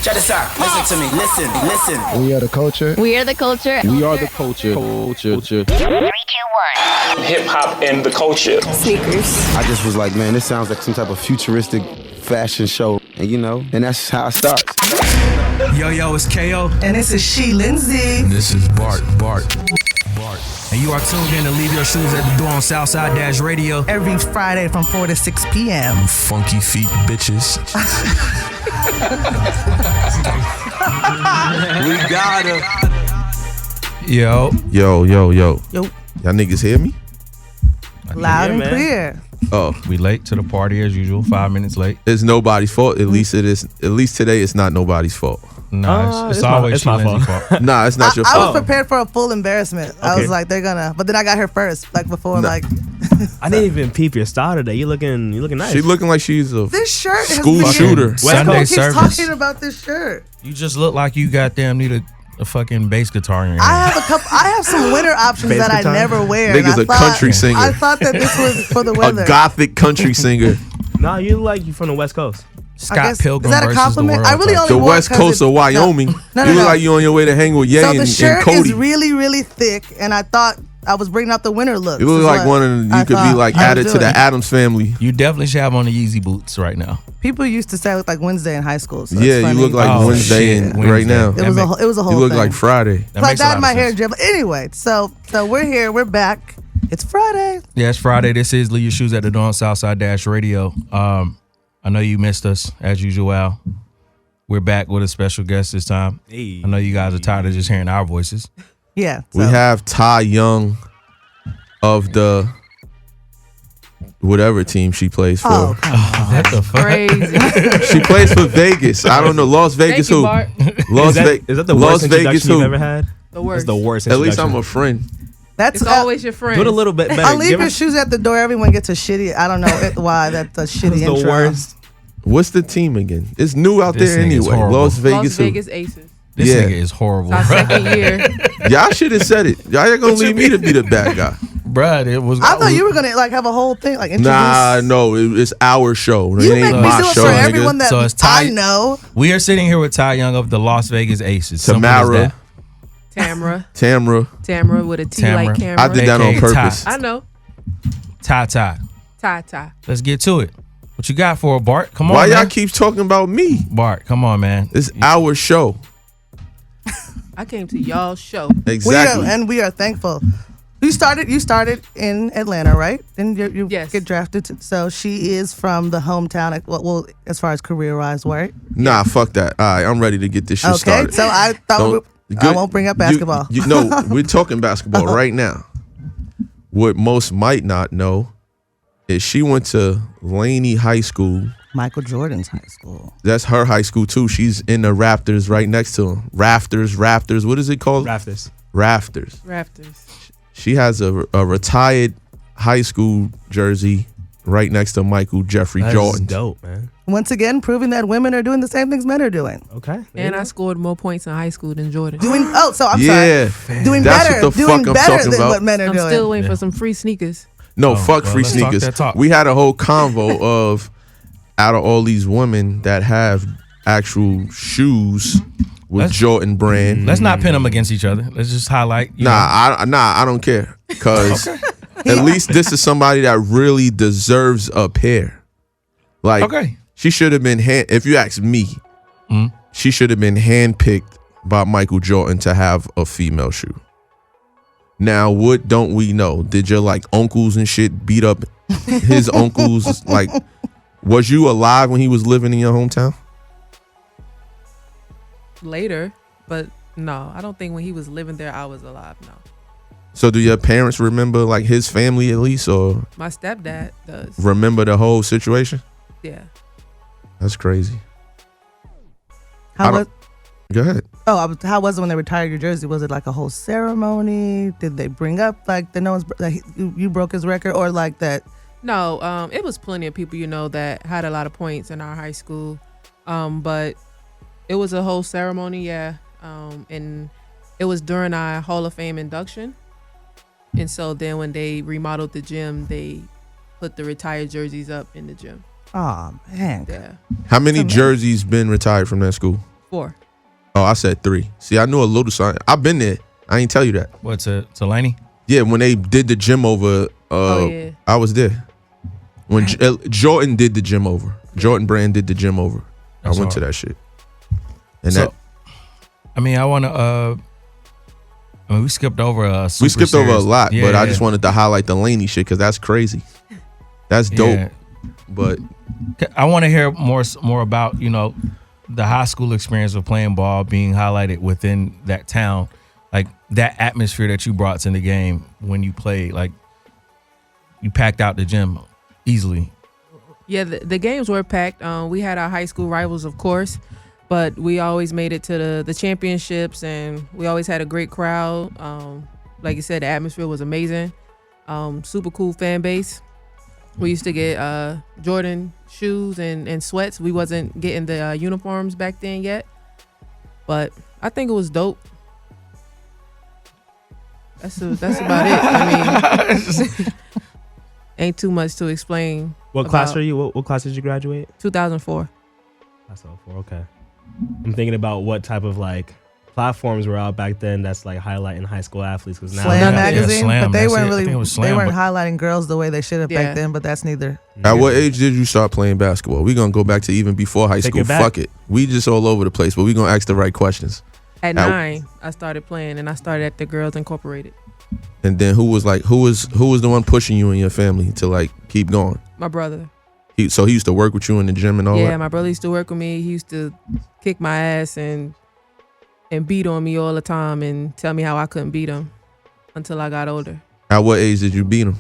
Check this out. Listen to me. Listen. We are the culture. We are the culture. We are the culture. Culture. 3, 2, 1. Hip hop and the culture. Sneakers. I just was like, man, this sounds like some type of futuristic fashion show. And you know, and that's how it starts. Yo, it's KO. And this is She Lindsay. And this is Bart. And you are tuned in to Leave Your Shoes at the Door on Southside Dash Radio. Every Friday from 4 to 6 p.m. You funky feet bitches. We got her. Yo. Yo. Y'all niggas hear me? Loud and clear. Oh, We late to the party as usual, 5 minutes late. it's nobody's fault. At least it is. At least today, it's not nobody's fault. No, it's always my Lindsay's fault. Nah, it's not your I was fault. prepared for a full embarrassment. I was like, they're gonna, but then I got her first, like before, Nah. like. I didn't even peep your style today. You looking nice. She looking like she's a This shirt has school been shooter. Sunday keeps service. talking about this shirt. You just look like you goddamn need a fucking bass guitar in your I hand. I have some winter options Bass that I guitar? never wear. and Nigga's I a thought- country singer. I thought that this was for the A weather. gothic country singer. Nah, you look like you from the West Coast. I Scott guess- Pilgrim is that a versus the compliment? world. I really only The wore it West 'cause Coast it- of Wyoming. No, You look no. like you on your way to hang with Ye So and the shirt Cody. is really, really thick, and I thought I was bringing out the winter look. You look like one of the, you could be like added to the Addams family. You definitely should have on the Yeezy boots right now. People used to say I looked like Wednesday in high school. So Yeah, it's you funny. look like Oh, Wednesday shit. and right Wednesday. now. It was a whole You look thing. like Friday. So I makes a lot dyed of my hair sense. drip. Anyway, so we're here. We're back. It's Friday. Yeah, it's Friday. This is Leave Your Shoes at the Door on Southside Dash Radio. I know you missed us as usual. We're back with a special guest this time. Hey. I know you guys are tired of just hearing our voices. Yeah. We so- have Ty Young of the whatever team she plays for. Oh, What the fuck? Crazy. She plays for Vegas. I don't know. Las Vegas Thank you, who? Bart. Las Is that the Las worst Vegas introduction who? you've ever had? The That's worst. the worst At introduction. least I'm a friend. that's It's always your friend. Do it a little bit better. I'll leave Give your us- shoes at the door. Everyone gets a shitty. I don't know why that's a shitty That's intro. the worst. What's the team again? It's new out This there nigga's anyway. horrible. Las Vegas. Las who? Vegas Aces. This Yeah. nigga is horrible. Our second year. Y'all should have said it. Y'all ain't gonna leave me to be the bad guy. Bruh, it was. I thought you were gonna like have a whole thing like introduce. Nah, no, it's our show. You It make ain't me my do it show, for nigga. everyone that So it's I Ty- know. We are sitting here with Ty Young of the Las Vegas Aces. Simple as Tamara, that. Tamra. With a T Tamara. like camera. I did that on AKA purpose. I know. Ty. Ty. Let's get to it. What you got for her, Bart? Come on, Why y'all man. keep talking about me? Bart, come on, man. It's our show. I came to y'all's show. Exactly. We are thankful. You started in Atlanta, right? And you Yes. get drafted. So she is from the hometown. Well, as far as career-wise, right? Nah, fuck that. All right, I'm ready to get this shit Okay. started. So I thought Don't- I good- won't bring up basketball. No, we're talking basketball right now. What most might not know is she went to Laney High School. Michael Jordan's high school. That's her high school too. She's in the Raptors right next to him. Rafters. What is it called? Rafters. Rafters. She has a retired high school jersey right next to Michael Jeffrey That's Jordan. dope, man. Once again, proving that women are doing the same things men are doing. Okay. And I scored more points in high school than Jordan. I'm Yeah, sorry. Doing That's better. what the Doing fuck I'm better talking than about. what men are I'm doing. still waiting for some free sneakers. No, Oh, fuck well, free let's talk sneakers. that talk. We had a whole convo of out of all these women that have actual shoes with Jordan brand. Let's not pin them against each other. Let's just highlight. I don't care. Cause at least this is somebody that really deserves a pair. Like, Okay. she should have been if you ask me, she should have been handpicked by Michael Jordan to have a female shoe. Now, what don't we know? Did your like uncles and shit beat up his uncles? Like, was you alive when he was living in your hometown? Later, but no, I don't think when he was living there I was alive. No, So do your parents remember like his family at least, or my stepdad does. remember the whole situation? Yeah. That's crazy. How was? Go ahead. How was it when they retired your jersey? Was it like a whole ceremony? Did they bring up like the you broke his record or like that? No, it was plenty of people, that had a lot of points in our high school. But it was a whole ceremony, yeah. And it was during our Hall of Fame induction. And so then when they remodeled the gym, they put the retired jerseys up in the gym. Oh man. Yeah. How many jerseys been retired from that school? 4. Oh, I said 3. See, I knew a little something. I've been there. I ain't tell you that. What, to Laney? Yeah, when they did the gym over, Yeah. I was there. When Jordan did the gym over. Jordan Brand did the gym over. That's I went to hard. that shit. And So, that I mean, I want to. We skipped over a. we skipped over a lot, Yeah, but I yeah. just wanted to highlight the Laney shit because that's crazy. That's dope. Yeah. But I want to hear more about the high school experience of playing ball being highlighted within that town, like that atmosphere that you brought to the game when you played. Like you packed out the gym easily. Yeah, the games were packed. We had our high school rivals, of course, but we always made it to the championships, and we always had a great crowd. Like you said, the atmosphere was amazing. Super cool fan base. We used to get Jordan shoes and sweats. We wasn't getting the uniforms back then yet, but I think it was dope. That's about it. I mean, ain't too much to explain. What class are you? What class did you graduate? 2004. Class 04. Okay. I'm thinking about what type of like platforms were out back then that's like highlighting high school athletes, because now Slam Yeah, magazine, Slam, but they that's weren't it. I really think it was Slam, they weren't but- highlighting girls the way they should have Yeah. back then. But that's neither. at what age did you start playing basketball? We're going to go back to even before high Take school. it back. Fuck it. We just all over the place, but we're going to ask the right questions. At Now- 9, I started playing, and I started at the Girls Incorporated. And then who was the one pushing you and your family to like keep going? My brother. So he used to work with you in the gym and all Yeah, that? my brother used to work with me. He used to kick my ass and beat on me all the time and tell me how I couldn't beat him until I got older. At what age did you beat him?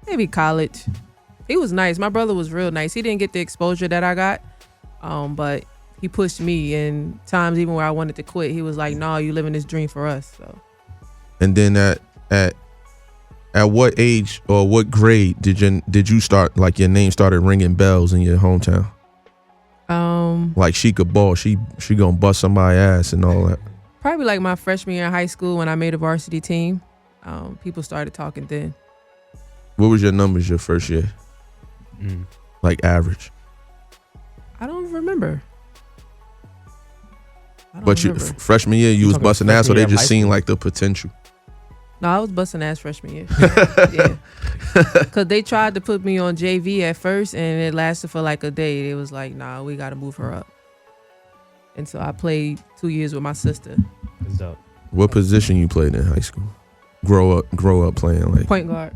Maybe college. He was nice. My brother was real nice. He didn't get the exposure that I got, but he pushed me. And times even where I wanted to quit, he was like, "No, you living this dream for us." So And then at what age or what grade did you start, like your name started ringing bells in your hometown? Like she could ball, she gonna bust somebody's ass and all that. probably like my freshman year in high school when I made a varsity team. People started talking then. What was your numbers your first year? Like average. I don't remember. But you freshman year you was talking busting ass, or freshman they year of just high seen school? like the potential? No, I was busting ass freshman year. Yeah. Because they tried to put me on JV at first, and it lasted for like a day. It was like, nah, we got to move her up. And so I played 2 years with my sister. That's dope. What position you played in high school? Grow up playing like Point guard.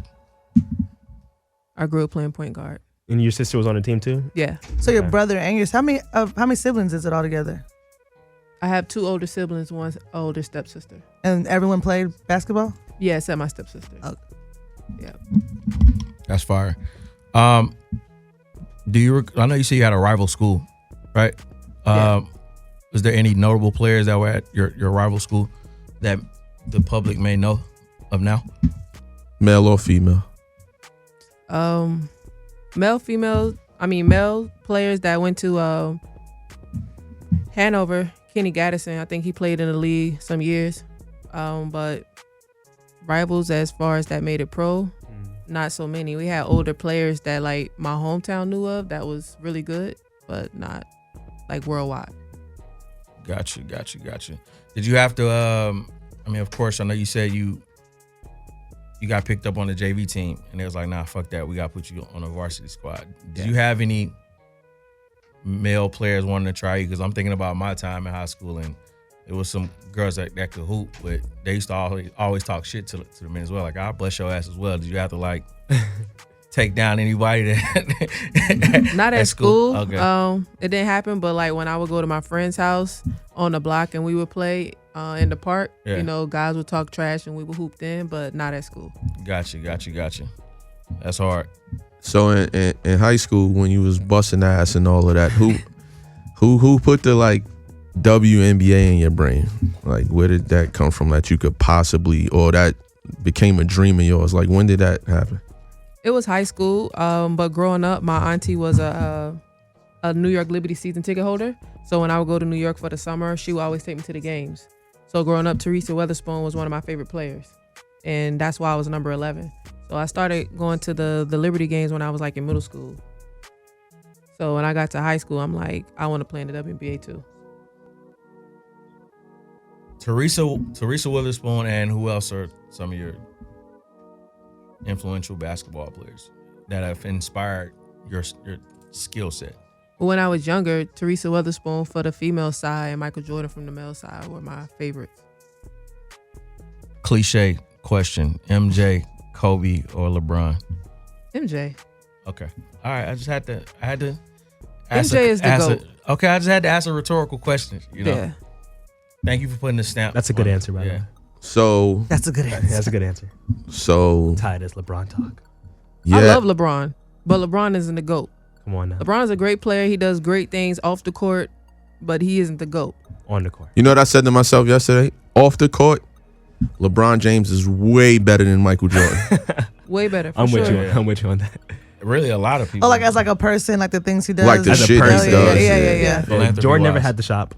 I grew up playing point guard. And your sister was on the team too? Yeah. So your Okay. brother and yours, how many siblings is it all together? I have 2 older siblings, one older stepsister. And everyone played basketball? Yeah, except my stepsister. Oh. Yeah. That's fire. Do you? I know you said you had a rival school, right? Yeah. Was there any notable players that were at your rival school that the public may know of now? male or female? Male players that went to Hanover. Kenny Gaddison, I think he played in the league some years. But rivals as far as that made it pro, not so many. We had older players that like my hometown knew of that was really good, but not like worldwide. Gotcha. Did you have to? I mean, of course, I know you said you got picked up on the JV team, and it was like, nah, fuck that. We got to put you on a varsity squad. Did you have any male players wanting to try you? Because I'm thinking about my time in high school, and it was some girls that could hoop, but they used to always talk shit to the men as well. Like, I'll bust your ass as well. Did you have to like take down anybody that Not at school. Okay. It didn't happen, but like when I would go to my friend's house on the block and we would play in the park, Yeah. you know, guys would talk trash and we would hoop then, but not at school. Gotcha. That's hard. So in high school when you was busting ass and all of that, who put the like WNBA in your brain? Like, where did that come from that you could possibly, or that became a dream of yours? Like, when did that happen? It was high school, but growing up, my auntie was a New York Liberty season ticket holder. So when I would go to New York for the summer, she would always take me to the games. So growing up, Teresa Weatherspoon was one of my favorite players, and that's why I was number 11. So I started going to the Liberty games when I was like in middle school. So when I got to high school, I'm like, I want to play in the WNBA too. Teresa Weatherspoon, and who else are some of your influential basketball players that have inspired your skill set? When I was younger, Teresa Weatherspoon for the female side and Michael Jordan from the male side were my favorites. Cliche question: MJ, Kobe, or LeBron? MJ. Okay. All right. I had to ask MJ is the GOAT. Okay. I just had to ask a rhetorical question. You know. Yeah. Thank you for putting the stamp. That's a good answer, by the way. So That's a good answer. That's a good answer. So Tired as LeBron talk. yeah, I love LeBron, but LeBron isn't the GOAT. Come on now. LeBron's a great player. He does great things off the court, but he isn't the GOAT. On the court. you know what I said to myself yesterday? Off the court, LeBron James is way better than Michael Jordan. Way better. For I'm sure. with you. I'm with you on that. Really, a lot of people. Oh, like as like a person, like the things he does. Like the As a shit he person. does. Yeah. Philanthropy Jordan never wise. had the shop.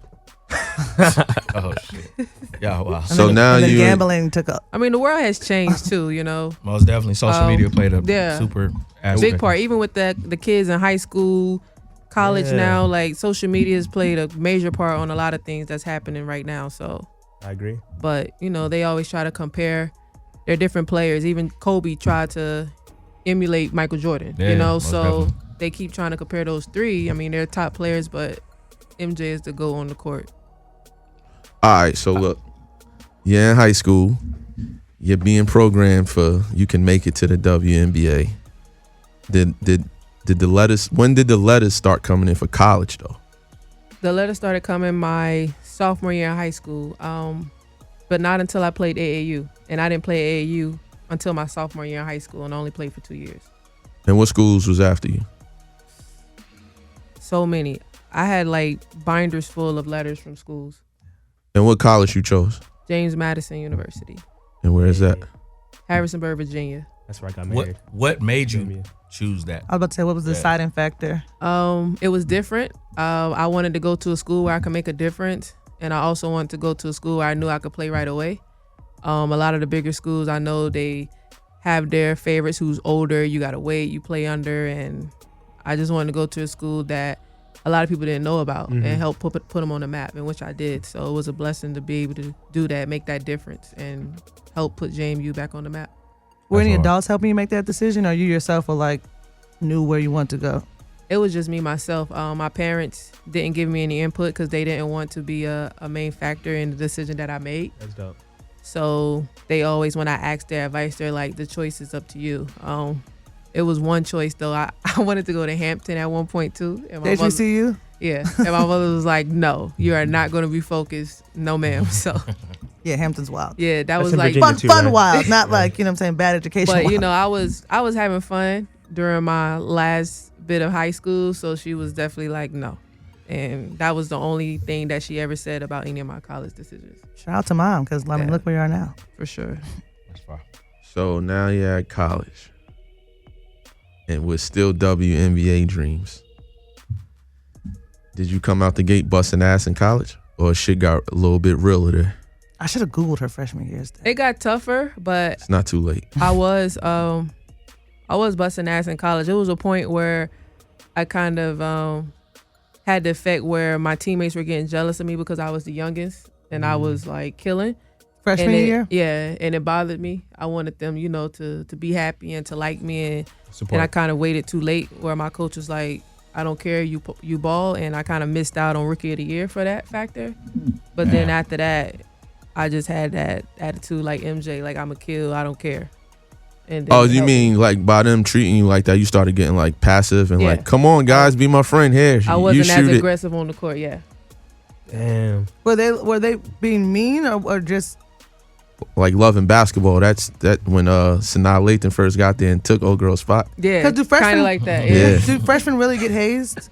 Oh shit. Yeah. Wow. So now and then you gambling took up. I mean, the world has changed too, you know. Most definitely, social media played a yeah. super aspect. Big part. Even with the kids in high school, college Yeah. now, like social media has played a major part on a lot of things that's happening right now. So, I agree. but you know, they always try to compare their different players. Even Kobe tried to emulate Michael Jordan, Yeah, you know. most So definitely. they keep trying to compare those three. I mean, they're top players, but MJ is the GOAT on the court. All right, so look, you're in high school, you're being programmed for you can make it to the WNBA. Did the letters? When did the letters start coming in for college though? The letter started coming my sophomore year in high school, but not until I played AAU, and I didn't play AAU until my sophomore year in high school, and I only played for 2 years. And what schools was after you? So many. I had like binders full of letters from schools. And what college you chose? James Madison University, And where is that? Harrisonburg, Virginia. That's where I got married. What made you choose that? I was about to say, what was the deciding factor? It was different. I wanted to go to a school where I could make a difference, and I also wanted to go to a school where I knew I could play right away. A lot of the bigger schools, I know they have their favorites who's older. You gotta wait. You play under, and I just wanted to go to a school that a lot of people didn't know about and help put them on the map, and which I did. So it was a blessing to be able to do that, make that difference, and help put JMU back on the map. Were any hard. adults helping you make that decision, or you yourself were like knew where you want to go? It was just me, myself. My parents didn't give me any input because they didn't want to be a main factor in the decision that I made. That's dope. So they always, when I asked their advice, they're like, the choice is up to you. It was one choice though. I wanted to go to Hampton at one point too. And my Did you see you? Yeah. And my mother was like, no, you are not going to be focused. No, ma'am. So Yeah, Hampton's wild. yeah, that That's was in like Virginia. Fun, too, fun right? wild, not like, you know what I'm saying, bad education But wild. you know, I was having fun during my last bit of high school, so she was definitely like, no. And that was the only thing that she ever said about any of my college decisions, Shout out to mom, because I mean, Yeah. look where you are now. for sure. That's fine. So now you're at college, and with still WNBA dreams. Did you come out the gate busting ass in college, or shit got a little bit realer there? I should have Googled her freshman years. It got tougher, but It's not too late. I was busting ass in college. It was a point where I kind of had the effect where my teammates were getting jealous of me because I was the youngest and I was like killing. Freshman And it- year? Yeah, and it bothered me. I wanted them, you know, to be happy and to like me, and Support. I kind of waited too late where my coach was like, I don't care, you ball, and I kind of missed out on Rookie of the Year for that factor. But then after that, I just had that attitude like MJ, like I'm a kill, I don't care. And then Oh, it you helped mean me. like by them treating you like that, you started getting like passive and Yeah. like, come on guys, be my friend here. I You wasn't shoot as it. aggressive on the court, yeah. Damn. Were they being mean or just Like loving basketball. That's when Sanaa Lathan first got there and took old girl's spot. Yeah, 'Cause do kind freshmen- of like that. Yeah. Yeah. do freshmen really get hazed?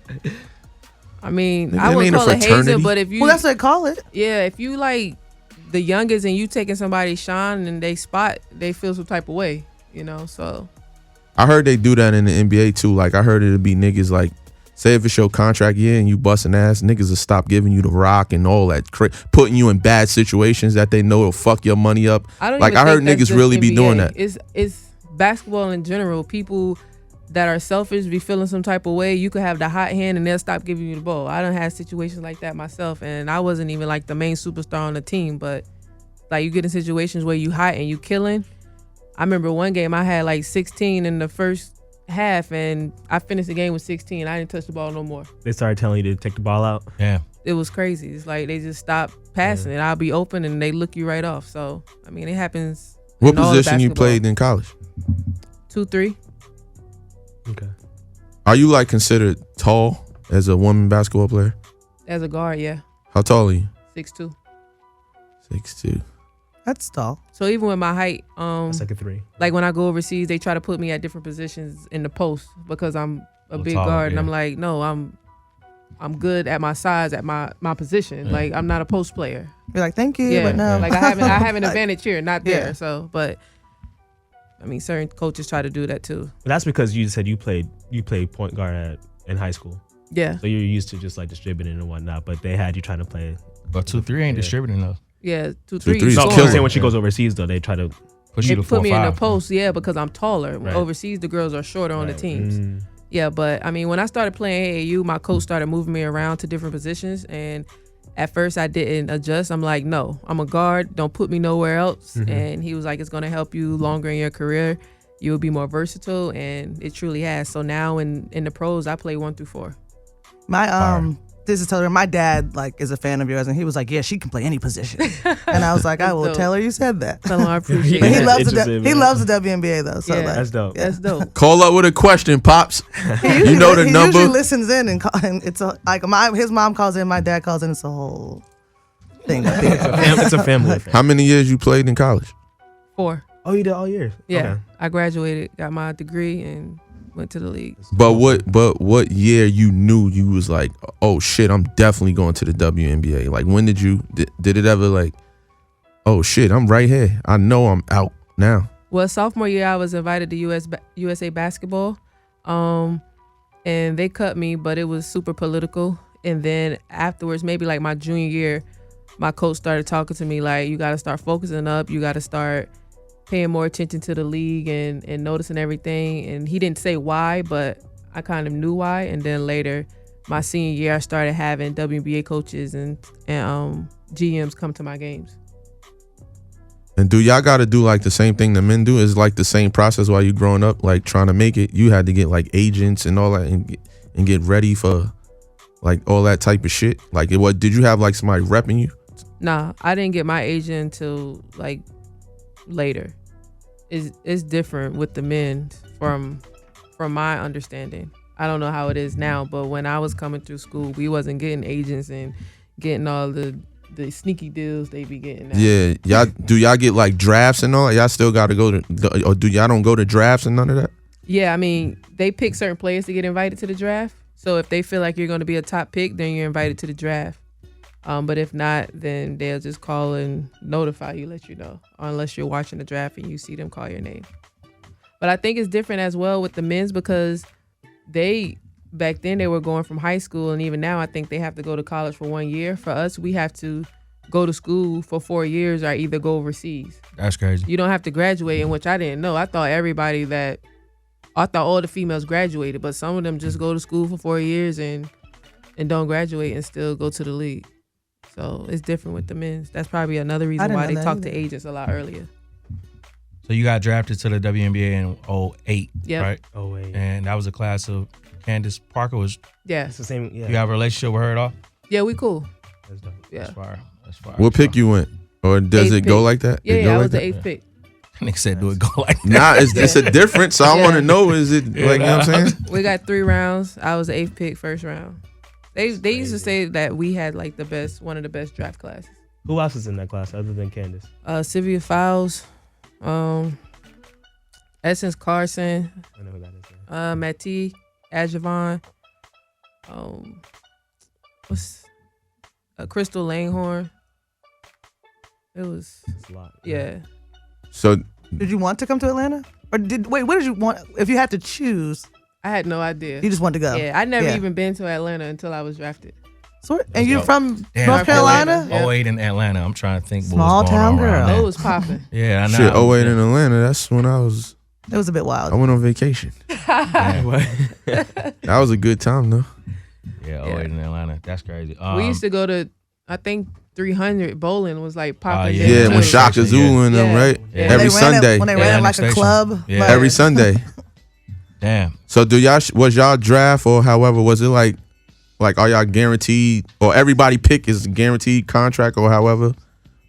I mean, Nigga, I that wouldn't ain't a call it hazing, fraternity. but if you, Well, that's what they call it. yeah, if you like the youngest and you taking somebody's shine and they spot, they feel some type of way, you know. So I heard they do that in the NBA too. Like I heard it'd be niggas like, say if it's your contract year and you busting ass, niggas will stop giving you the rock and all that, putting you in bad situations that they know will fuck your money up. I don't Like even I heard think that's niggas just really be NBA. doing that. It's basketball in general. People that are selfish, be feeling some type of way, you could have the hot hand and they'll stop giving you the ball. I done had situations like that myself, and I wasn't even like the main superstar on the team, but like you get in situations where you hot and you killing. I remember one game I had like 16 in the first half, and I finished the game with 16. I didn't touch the ball no more. They started telling you to take the ball out. Yeah. It was crazy. It's like they just stopped passing it. I'll be open and they look you right off. So, I mean, it happens. What in all position you basketball. played in college? 2-3. Okay. Are you like considered tall as a woman basketball player? As a guard, yeah. How tall are you? 6'2". 6'2". That's tall. So even with my height, That's like a 3. like when I go overseas, they try to put me at different positions in the post because I'm a big taller, guard, and yeah. I'm like, no, I'm good at my size, at my position. Yeah. Like I'm not a post player. You're like, thank you, Yeah, but no. like I have an Like, advantage here, not there. Yeah. So, but I mean, certain coaches try to do that too. But that's because you said you played point guard in high school, Yeah, so you're used to just like distributing and whatnot. But they had you trying to play. But 2-3 ain't Yeah. distributing though. yeah, 2-3. 2-3 is No, Scoring. I'm saying when she goes overseas though, they try to. Push you They to put me in the 4-5. post, yeah, because I'm taller. Right. Overseas, the girls are shorter on the Right. teams. Yeah, but I mean, when I started playing AAU, my coach started moving me around to different positions, and at first I didn't adjust. I'm like, no, I'm a guard. Don't put me nowhere else. And he was like, it's gonna help you longer in your career. You will be more versatile, and it truly has. So now in the pros, I play 1 through 4. My this is telling her, my dad like is a fan of yours, and he was like, yeah, she can play any position. And I was like, I will dope. tell her you said that. So I appreciate But he it. loves Interesting, he man. loves the WNBA though. So Yeah. like, That's dope. That's dope. Call up with a question, Pops. he usually, You know the he number. usually listens in and it's a, like his mom calls in, my dad calls in. It's a whole thing. It's a family affair. How many years you played in college? 4. Oh, you did all year. Yeah, Okay. I graduated, got my degree, and went to the league. But what year you knew you was like, oh shit, I'm definitely going to the WNBA? Like when did it ever like, oh shit, I'm right here. I know I'm out now. Well, sophomore year, I was invited to USA basketball, and they cut me, but it was super political. And then afterwards, maybe like my junior year, my coach started talking to me like, you got to start focusing up. You got to start paying more attention to the league and noticing everything. And he didn't say why, but I kind of knew why. And then later, my senior year, I started having WNBA coaches and GMs come to my games. And do y'all got to do like the same thing the men do? Is like the same process while you growing up, like trying to make it? You had to get like agents and all that and get ready for like all that type of shit. Like what did you have like somebody repping you? Nah, I didn't get my agent until like later. It's different with the men from my understanding. I don't know how it is now, but when I was coming through school, we wasn't getting agents and getting all the sneaky deals they be getting now. Yeah, y'all get like drafts and all that? Y'all still got to go to, or do y'all don't go to drafts and none of that? Yeah, I mean, they pick certain players to get invited to the draft. So if they feel like you're going to be a top pick, then you're invited to the draft. But if not, then they'll just call and notify you, let you know, unless you're watching the draft and you see them call your name. But I think it's different as well with the men's because back then they were going from high school, and even now I think they have to go to college for 1 year. For us, we have to go to school for 4 years or either go overseas. That's crazy. You don't have to graduate, in which I didn't know. I thought all the females graduated, but some of them just go to school for 4 years and don't graduate and still go to the league. So it's different with the men's. That's probably another reason why they talk to agents a lot earlier. So you got drafted to the WNBA in 08, Yep. right? 08. And that was a class of Candace Parker. Yeah. It's the same. Yeah. You have a relationship with her at all? Yeah, we cool. That's dope. Yeah. That's fire. That's fire. What pick you went? Or does Eighth it go pick. like that? Yeah, It go I like was the that? 8th pick. Nigga said do it go like that. Nah, it's a difference. So I want to know, is it like, you know what I'm saying? We got 3 rounds. I was the 8th pick, first round. They used to say that we had like one of the best draft classes. Who else is in that class other than Candace? Sylvia Fowles, Essence Carson, I know who that is. Mattie Adjavon, Crystal Langhorne. It was It's a lot. yeah. So Did you want to come to Atlanta? Or what did you want? If you had to choose, I had no idea. you just wanted to go. Yeah, I never even been to Atlanta until I was drafted. So, and you're dope. from Damn, North Carolina? Yeah. 08 in Atlanta. I'm trying to think Small what was going town on around girl. there. It was popping. Yeah, I know. shit, 08 in Atlanta, that's when I was It was a bit wild. I went on vacation. That was a good time though. Yeah, in Atlanta. That's crazy. We used to go to, I think 300 bowling was like popping. yeah. Yeah, too. when Shaka Zulu and them, right? Yeah. Every Sunday. When they Yeah, ran it like station. a club. Yeah. like- Every Sunday. Damn. So was y'all draft or however, was it like are y'all guaranteed or everybody pick is a guaranteed contract or however?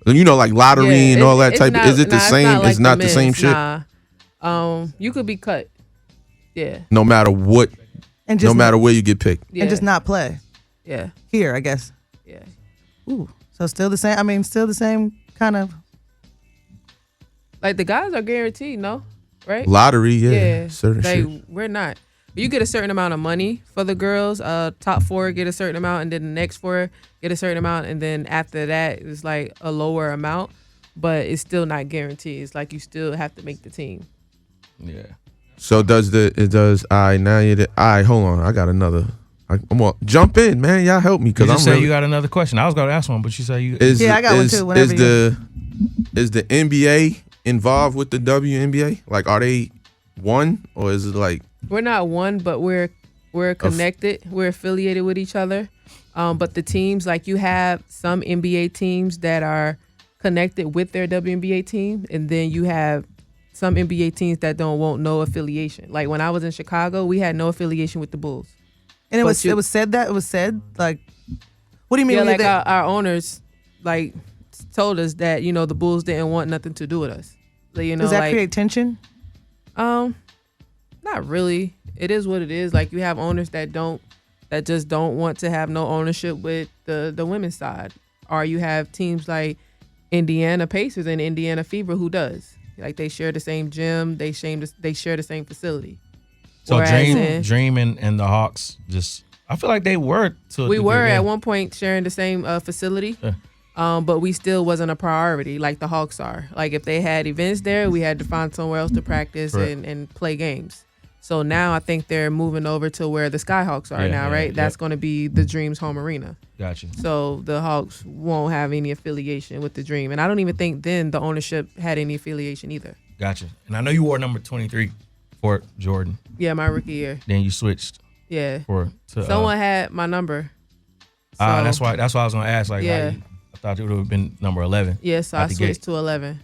You know, like lottery Yeah, and all that it's type not- is it the nah, same? like It's not the men's, same shit. Nah. You could be cut. Yeah. No matter what, And no matter where you get picked. Yeah. And just not play. Yeah. Here, I guess. Yeah. Ooh. So still the same. I mean, still the same kind of. Like the guys are guaranteed, no? Right? Lottery, yeah. Certain like, shit. we're not. You get a certain amount of money for the girls. Top 4 get a certain amount, and then the next 4 get a certain amount, and then after that it's like a lower amount, but it's still not guaranteed. It's like you still have to make the team. Yeah. So hold on, I got another. I'm gonna jump in, man. Y'all help me You because just I'm said really. you got another question. I was going to ask one, but you said you. I got one too. Whenever Is the NBA involved with the WNBA? Like, are they one or is it like? We're not one, but we're connected. We're affiliated with each other. But the teams, like you have some NBA teams that are connected with their WNBA team, and then you have some NBA teams that don't want no affiliation. Like when I was in Chicago, we had no affiliation with the Bulls. And it But was said like, what do you mean? Yeah, when like they- our owners like told us that the Bulls didn't want nothing to do with us. So, does that create tension? Not really. It is what it is. Like you have owners that just don't want to have no ownership with the women's side, or you have teams like Indiana Pacers and Indiana Fever who does. Like they share the same gym, they share the same facility. So Whereas Dream and the Hawks just. I feel like they were. We were at one point sharing the same facility. But we still wasn't a priority like the Hawks are. Like if they had events there, we had to find somewhere else to practice and play games. So now I think they're moving over to where the Skyhawks are now, right? That's going to be the Dream's home arena. Gotcha. So the Hawks won't have any affiliation with the Dream. And I don't even think then the ownership had any affiliation either. Gotcha. And I know you wore number 23 for Jordan. Yeah, my rookie year. Then you switched. Yeah. To someone had my number. So, that's why I was going to ask. Like, yeah. I thought it would have been number 11. Yeah, so I switched to 11.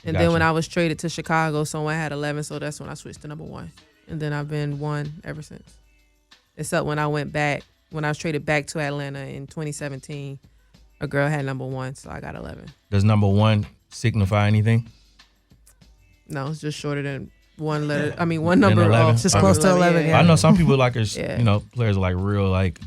And then when I was traded to Chicago, someone had 11, so that's when I switched to number 1. And then I've been 1 ever since. Except when I was traded back to Atlanta in 2017, a girl had number 1, so I got 11. Does number 1 signify anything? No, it's just shorter than one letter. I mean, one number 11. off. Just close to 11, yeah. I know some people like players are like real like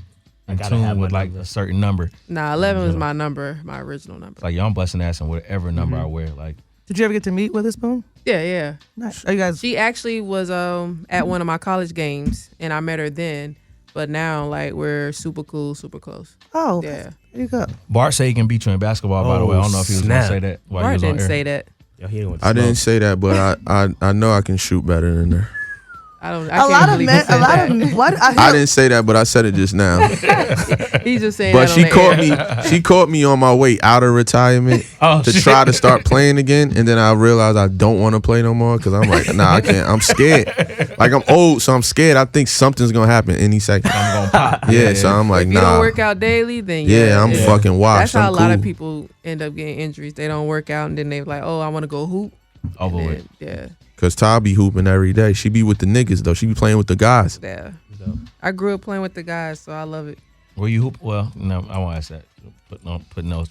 in gotta tune have with my like number. a certain number. Nah, 11 was my number, my original number. Like, yo, I'm busting ass on whatever number I wear. Like, Did you ever get to meet Weatherspoon? Yeah. Nice. Are you guys? She actually was at one of my college games, and I met her then. But now, like, we're super cool, super close. Oh, yeah. There you go. Bart said he can beat you in basketball. By the way, I don't know if he was gonna snap. say that while he Bart was on didn't air. say that. Yo, he didn't I didn't say that, but I know I can shoot better than her. I A lot of men. What? I didn't say that, but I said it just now. He's just saying But that she on the caught air. me. She caught me on my way out of retirement to shit. try to start playing again, and then I realized I don't want to play no more because I'm like, nah, I can't. I'm scared. Like I'm old, so I'm scared. I think something's gonna happen any second. I'm gonna pop. Yeah, so I'm like, If you don't nah. work out daily, then Yeah, I'm fucking washed. That's how I'm a lot of cool. people end up getting injuries. They don't work out, and then they're like, "Oh, I want to go hoop." Over And with. then, Cause Ty be hooping every day. She be with the niggas though. She be playing with the guys. yeah. I grew up playing with the guys, so I love it. Were you hoop? Well, no, I won't ask that. Put no.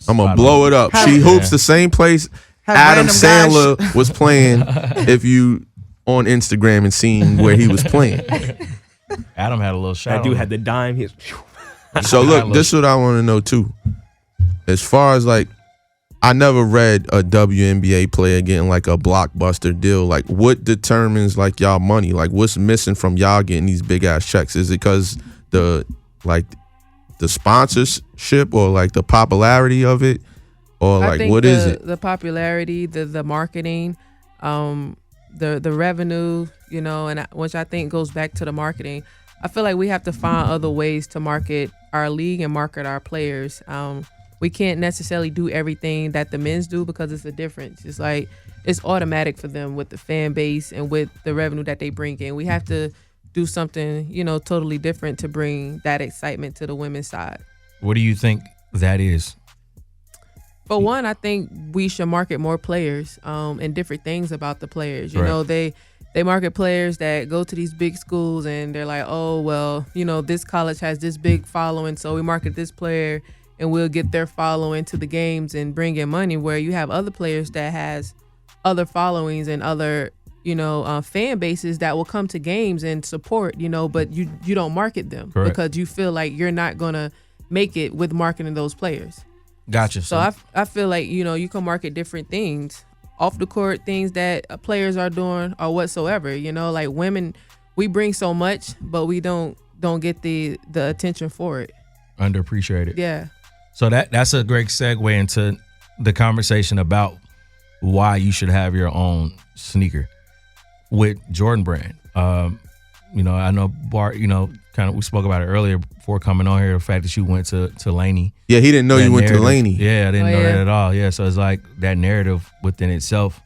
I'm gonna blow it up. She hoops the same place Have Adam random guys- Sandler was playing. If you on Instagram and seen where he was playing. Adam had a little shot. That dude on had the dime. He was, So look, this is what I want to know too. As far as like, I never read a WNBA player getting like a blockbuster deal. Like, what determines like y'all money? Like, what's missing from y'all getting these big ass checks? Is it because the sponsorship or like the popularity of it, or I like think what is it? The popularity, the marketing, the revenue, and which I think goes back to the marketing. I feel like we have to find other ways to market our league and market our players. we can't necessarily do everything that the men's do because it's a difference. It's like it's automatic for them with the fan base and with the revenue that they bring in. We have to do something, totally different to bring that excitement to the women's side. What do you think that is? For one, I think we should market more players and different things about the players. They market players that go to these big schools and they're like, oh, well, this college has this big following, so we market this player and we'll get their following to the games and bring in money, where you have other players that has other followings and other, fan bases that will come to games and support, but you don't market them. Correct. Because you feel like you're not going to make it with marketing those players. Gotcha. So I feel like, you can market different things, off the court things that players are doing or whatsoever. Like women, we bring so much, but we don't get the attention for it. Underappreciated. Yeah. So that's a great segue into the conversation about why you should have your own sneaker with Jordan Brand. I know Bart, kind of we spoke about it earlier before coming on here, the fact that you went to Laney. Yeah, he didn't know you went to Laney. Yeah, I didn't know that at all. Yeah, so it's like that narrative within itself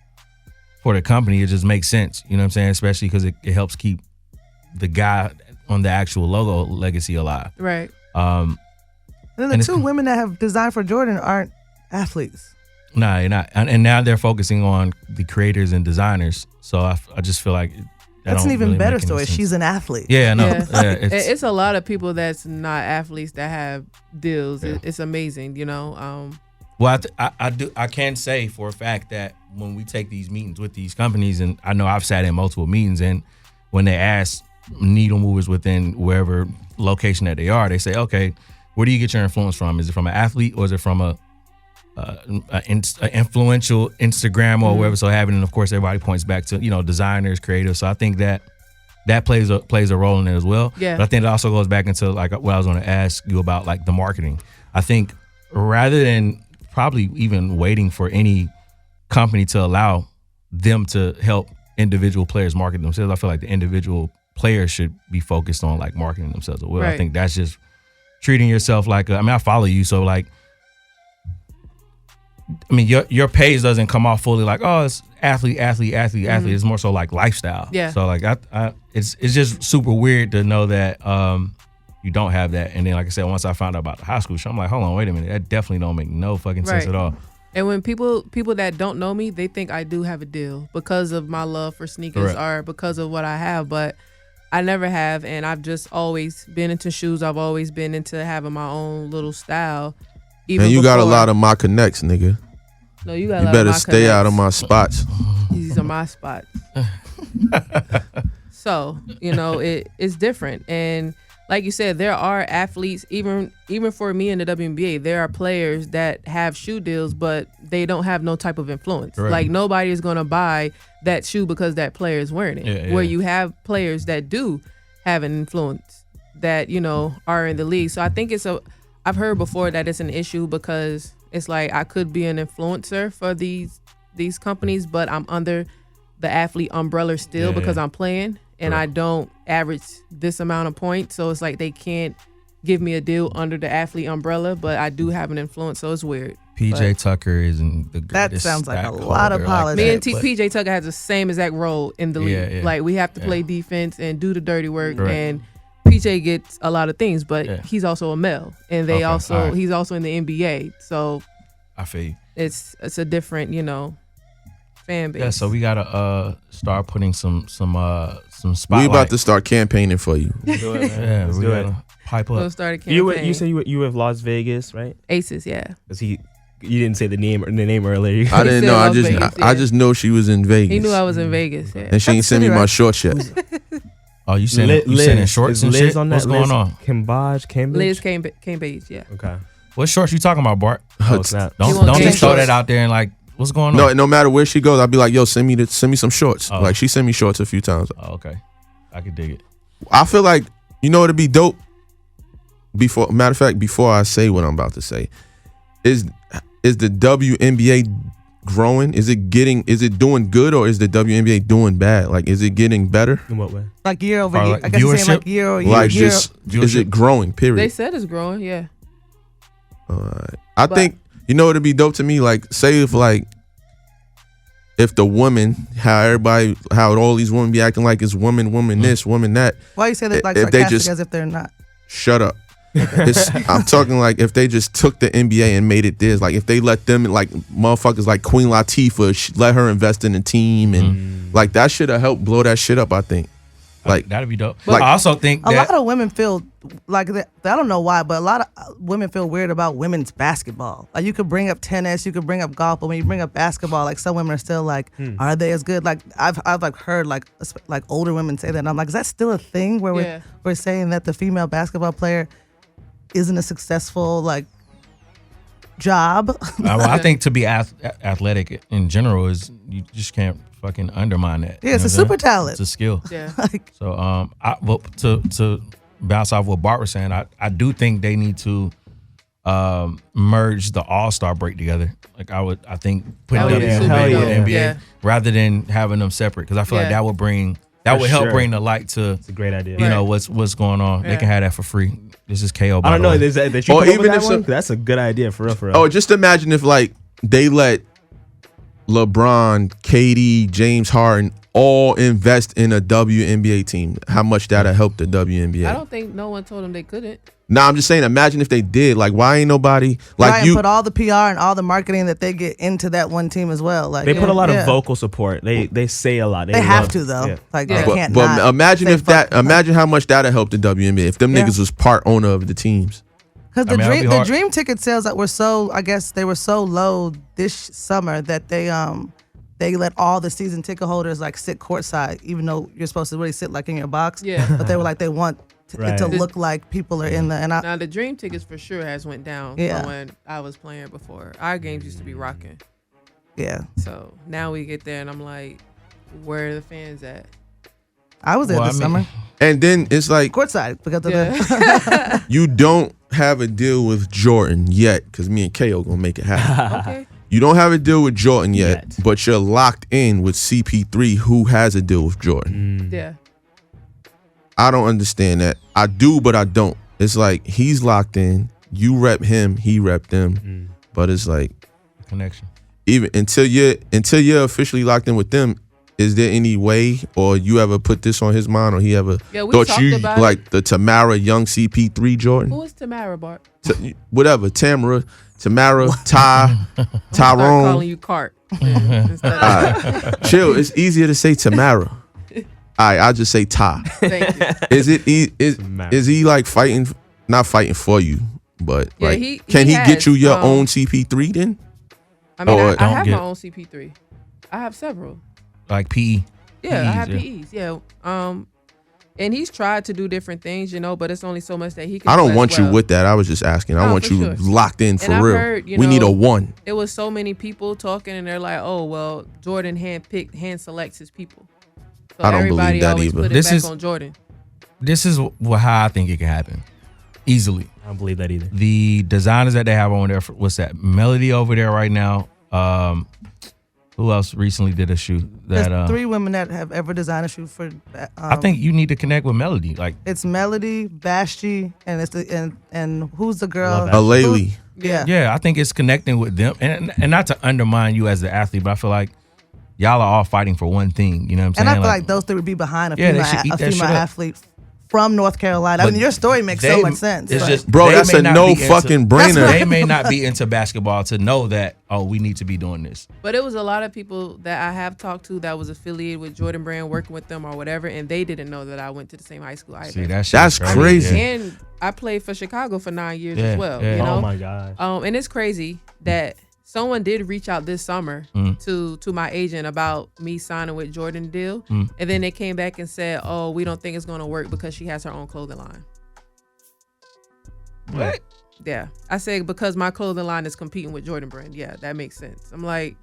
for the company, it just makes sense. You know what I'm saying? Especially because it helps keep the guy on the actual logo legacy alive. Right. And the two women that have designed for Jordan aren't athletes. Nah, you're not. And now they're focusing on the creators and designers. So I just feel like that's an even better story. She's an athlete. Yeah, I know. Yeah. It's a lot of people that's not athletes that have deals. Yeah. It's amazing, Well, I can say for a fact that when we take these meetings with these companies, and I know I've sat in multiple meetings, and when they ask needle movers within wherever location that they are, they say, okay, where do you get your influence from? Is it from an athlete or is it from a influential Instagram or whatever? So having, and of course, everybody points back to designers, creatives. So I think that plays a role in it as well. Yeah. But I think it also goes back into like what I was going to ask you about, like the marketing. I think rather than probably even waiting for any company to allow them to help individual players market themselves, I feel like the individual players should be focused on like marketing themselves as well. Right. I think that's just treating yourself like I follow you, so like. Your page doesn't come off fully like, oh, it's athlete. It's more so like lifestyle. Yeah. So like it's just super weird to know that you don't have that. And then like I said, once I found out about the high school show, I'm like, hold on, wait a minute, that definitely don't make no fucking sense at all. And when people that don't know me, they think I do have a deal because of my love for sneakers or because of what I have, but I never have. And I've just always been into shoes. I've always been into having my own little style. And you got a lot of my connects, nigga. No, you got a You lot better of my stay connects. out of my spots. These are my spots. So, it's different. And like you said, there are athletes, even for me in the WNBA, there are players that have shoe deals, but they don't have no type of influence. Right. Like nobody is going to buy that shoe because that player is wearing it. Yeah. Where you have players that do have an influence that, are in the league. So I think I've heard before that it's an issue because it's like I could be an influencer for these companies, but I'm under the athlete umbrella still because I'm playing and I don't average this amount of points. So it's like they can't give me a deal under the athlete umbrella, but I do have an influence, so it's weird. PJ Tucker isn't the greatest. That sounds like a lot of politics. Me and PJ Tucker has the same exact role in the league. Yeah. Like we have to play defense and do the dirty work and PJ gets a lot of things, but he's also a male, and he's also in the NBA. So I feel you. It's a different, fan base. Yeah, so we gotta start putting some spotlight. We about to start campaigning for you. Let's do it, man. Yeah, Let's we do gotta it. pipe up. We'll start a campaign. You said you were Las Vegas, right? Aces, yeah. Because you didn't say the name earlier. I didn't know. Las Vegas, I just know she was in Vegas. He knew I was in Vegas. Yeah. And she ain't send me my shorts yet. Oh, you sending shorts and shit? On What's that going on? Cambridge? Liz Cambridge, yeah. Okay. What shorts you talking about, Bart? Oh, snap. Don't game just throw shorts. that out there and like, what's going on? No matter where she goes, I'll be like, yo, send me some shorts. Oh. Like she sent me shorts a few times. Oh, okay. I could dig it. I feel like, it'd be dope. Matter of fact, before I say what I'm about to say, is the WNBA growing? Is it doing good, or is the WNBA doing bad? Like, is it getting better? In what way? Like year over Or year. like I guess you're saying viewership? like year over year. Like just, is it growing, period? They said it's growing, yeah. I think, you know, it'd be dope to me. Like, say if the woman, how all these women be acting like it's woman this, woman that. Why you say that like if they sarcastic just, as if they're not? Shut up. I'm talking like if they just took the NBA and made it theirs. Like if they let them, like motherfuckers like Queen Latifah, let her invest in the team, and like that should have helped blow that shit up. I think. Like that'd be dope. Like, I also think a lot of women feel like that. I don't know why, but a lot of women feel weird about women's basketball. Like you could bring up tennis, you could bring up golf, but when you bring up basketball, like some women are still like, are they as good? Like I've like heard like older women say that, and I'm like, is that still a thing where we're saying that the female basketball player isn't a successful like job? Well, I think to be athletic in general is you just can't fucking undermine that. Yeah, it's a super talent. It's a skill. Yeah. So to bounce off what Bart was saying, I do think they need to merge the All-Star break together. Like I think putting WNBA and NBA rather than having them separate, because I feel like that would help bring the light to. It's a great idea. You know what's going on. They can have that for free. This is KO. I don't know. That you or come even up with if that one? That's a good idea for real. Oh, just imagine if like they let LeBron, KD, James Harden all invest in a WNBA team. How much that'll help the WNBA? I don't think no one told them they couldn't. Nah, I'm just saying. Imagine if they did. Like, why ain't nobody like right, you and put all the PR and all the marketing that they get into that one team as well. Like they put a lot of vocal support. They say a lot. They have to though. Yeah. Like they can't. But imagine if imagine how much that'll help the WNBA if them niggas was part owner of the teams. Because the dream ticket sales that were so, I guess they were so low this summer that they let all the season ticket holders like sit courtside, even though you're supposed to really sit like in your box. Yeah. But they were like, they want it to look like people are in the. And now the dream tickets for sure has went down from when I was playing before. Our games used to be rocking. Yeah. So now we get there and I'm like, where are the fans at? I was there this summer. And then it's like courtside because of the. You don't have a deal with Jordan yet, because me and KO gonna make it happen. Okay. You don't have a deal with Jordan yet, but you're locked in with CP3, who has a deal with Jordan. Yeah. I don't understand that. I do, but I don't. It's like he's locked in. You rep him, he rep them. But it's like connection. Even until you're officially locked in with them. Is there any way, or you ever put this on his mind, or he ever thought you like the Tamara young CP3 Jordan? Who is Tamara, Bart? Whatever, Tamara, Tyrone. Calling you Cart. Chill. It's easier to say Tamara. All right, I'll just say Ty. Thank you. Is he like fighting? Not fighting for you, but like, can he get you your own CP3 then? I mean, I have my own CP3. I have several. Like PE. Yeah, I have PEs. Yeah. And he's tried to do different things, but it's only so much that he can. I don't want you with that. I was just asking. I want you locked in for real. Heard, we need a one. It was so many people talking, and they're like, "Oh, well, Jordan hand selects his people." So I don't believe that either. Put it back on Jordan. This is how I think it can happen. Easily. I don't believe that either. The designers that they have on there, what's that? Melody over there right now. Who else recently did a shoe? There's 3 women that have ever designed a shoe for. I think you need to connect with Melody. Like it's Melody, Bashti, and it's and who's the girl? Alayli. Yeah. I think it's connecting with them, and not to undermine you as the athlete, but I feel like y'all are all fighting for one thing. You know what I'm saying? And I feel like those 3 would be behind a female athlete from North Carolina. I mean, your story makes so much sense. It's just, bro, that's a no fucking brainer. They may not be into basketball to know that, we need to be doing this. But it was a lot of people that I have talked to that was affiliated with Jordan Brand, working with them or whatever, and they didn't know that I went to the same high school either. See, that's crazy. And I played for Chicago for 9 years as well. Yeah. You know? Oh my God. And it's crazy that someone did reach out this summer to my agent about me signing with Jordan deal. And then they came back and said, "Oh, we don't think it's going to work because she has her own clothing line." What? Yeah. I said, because my clothing line is competing with Jordan Brand. Yeah, that makes sense. I'm like,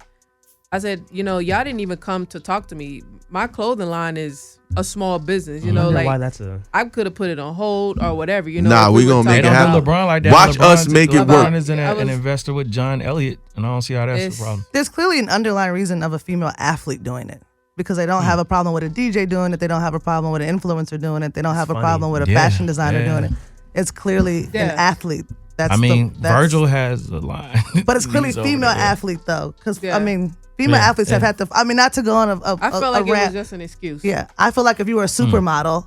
I said, y'all didn't even come to talk to me. My clothing line is a small business, like why that's I could have put it on hold or whatever, Nah, we gonna make it happen. LeBron like that. Watch us make it work. LeBron is an investor with John Elliott, and I don't see how that's the problem. There's clearly an underlying reason of a female athlete doing it. Because they don't have a problem with a DJ doing it. They don't have a problem with an influencer doing it. They don't have a problem with a fashion designer doing it. It's clearly an athlete That's that's Virgil has a line. But it's clearly He's over female there. athlete though, because Yeah. I mean, female athletes have had to. I mean, not to go on I feel like it was rant. just an excuse. Yeah, I feel like if you were a supermodel,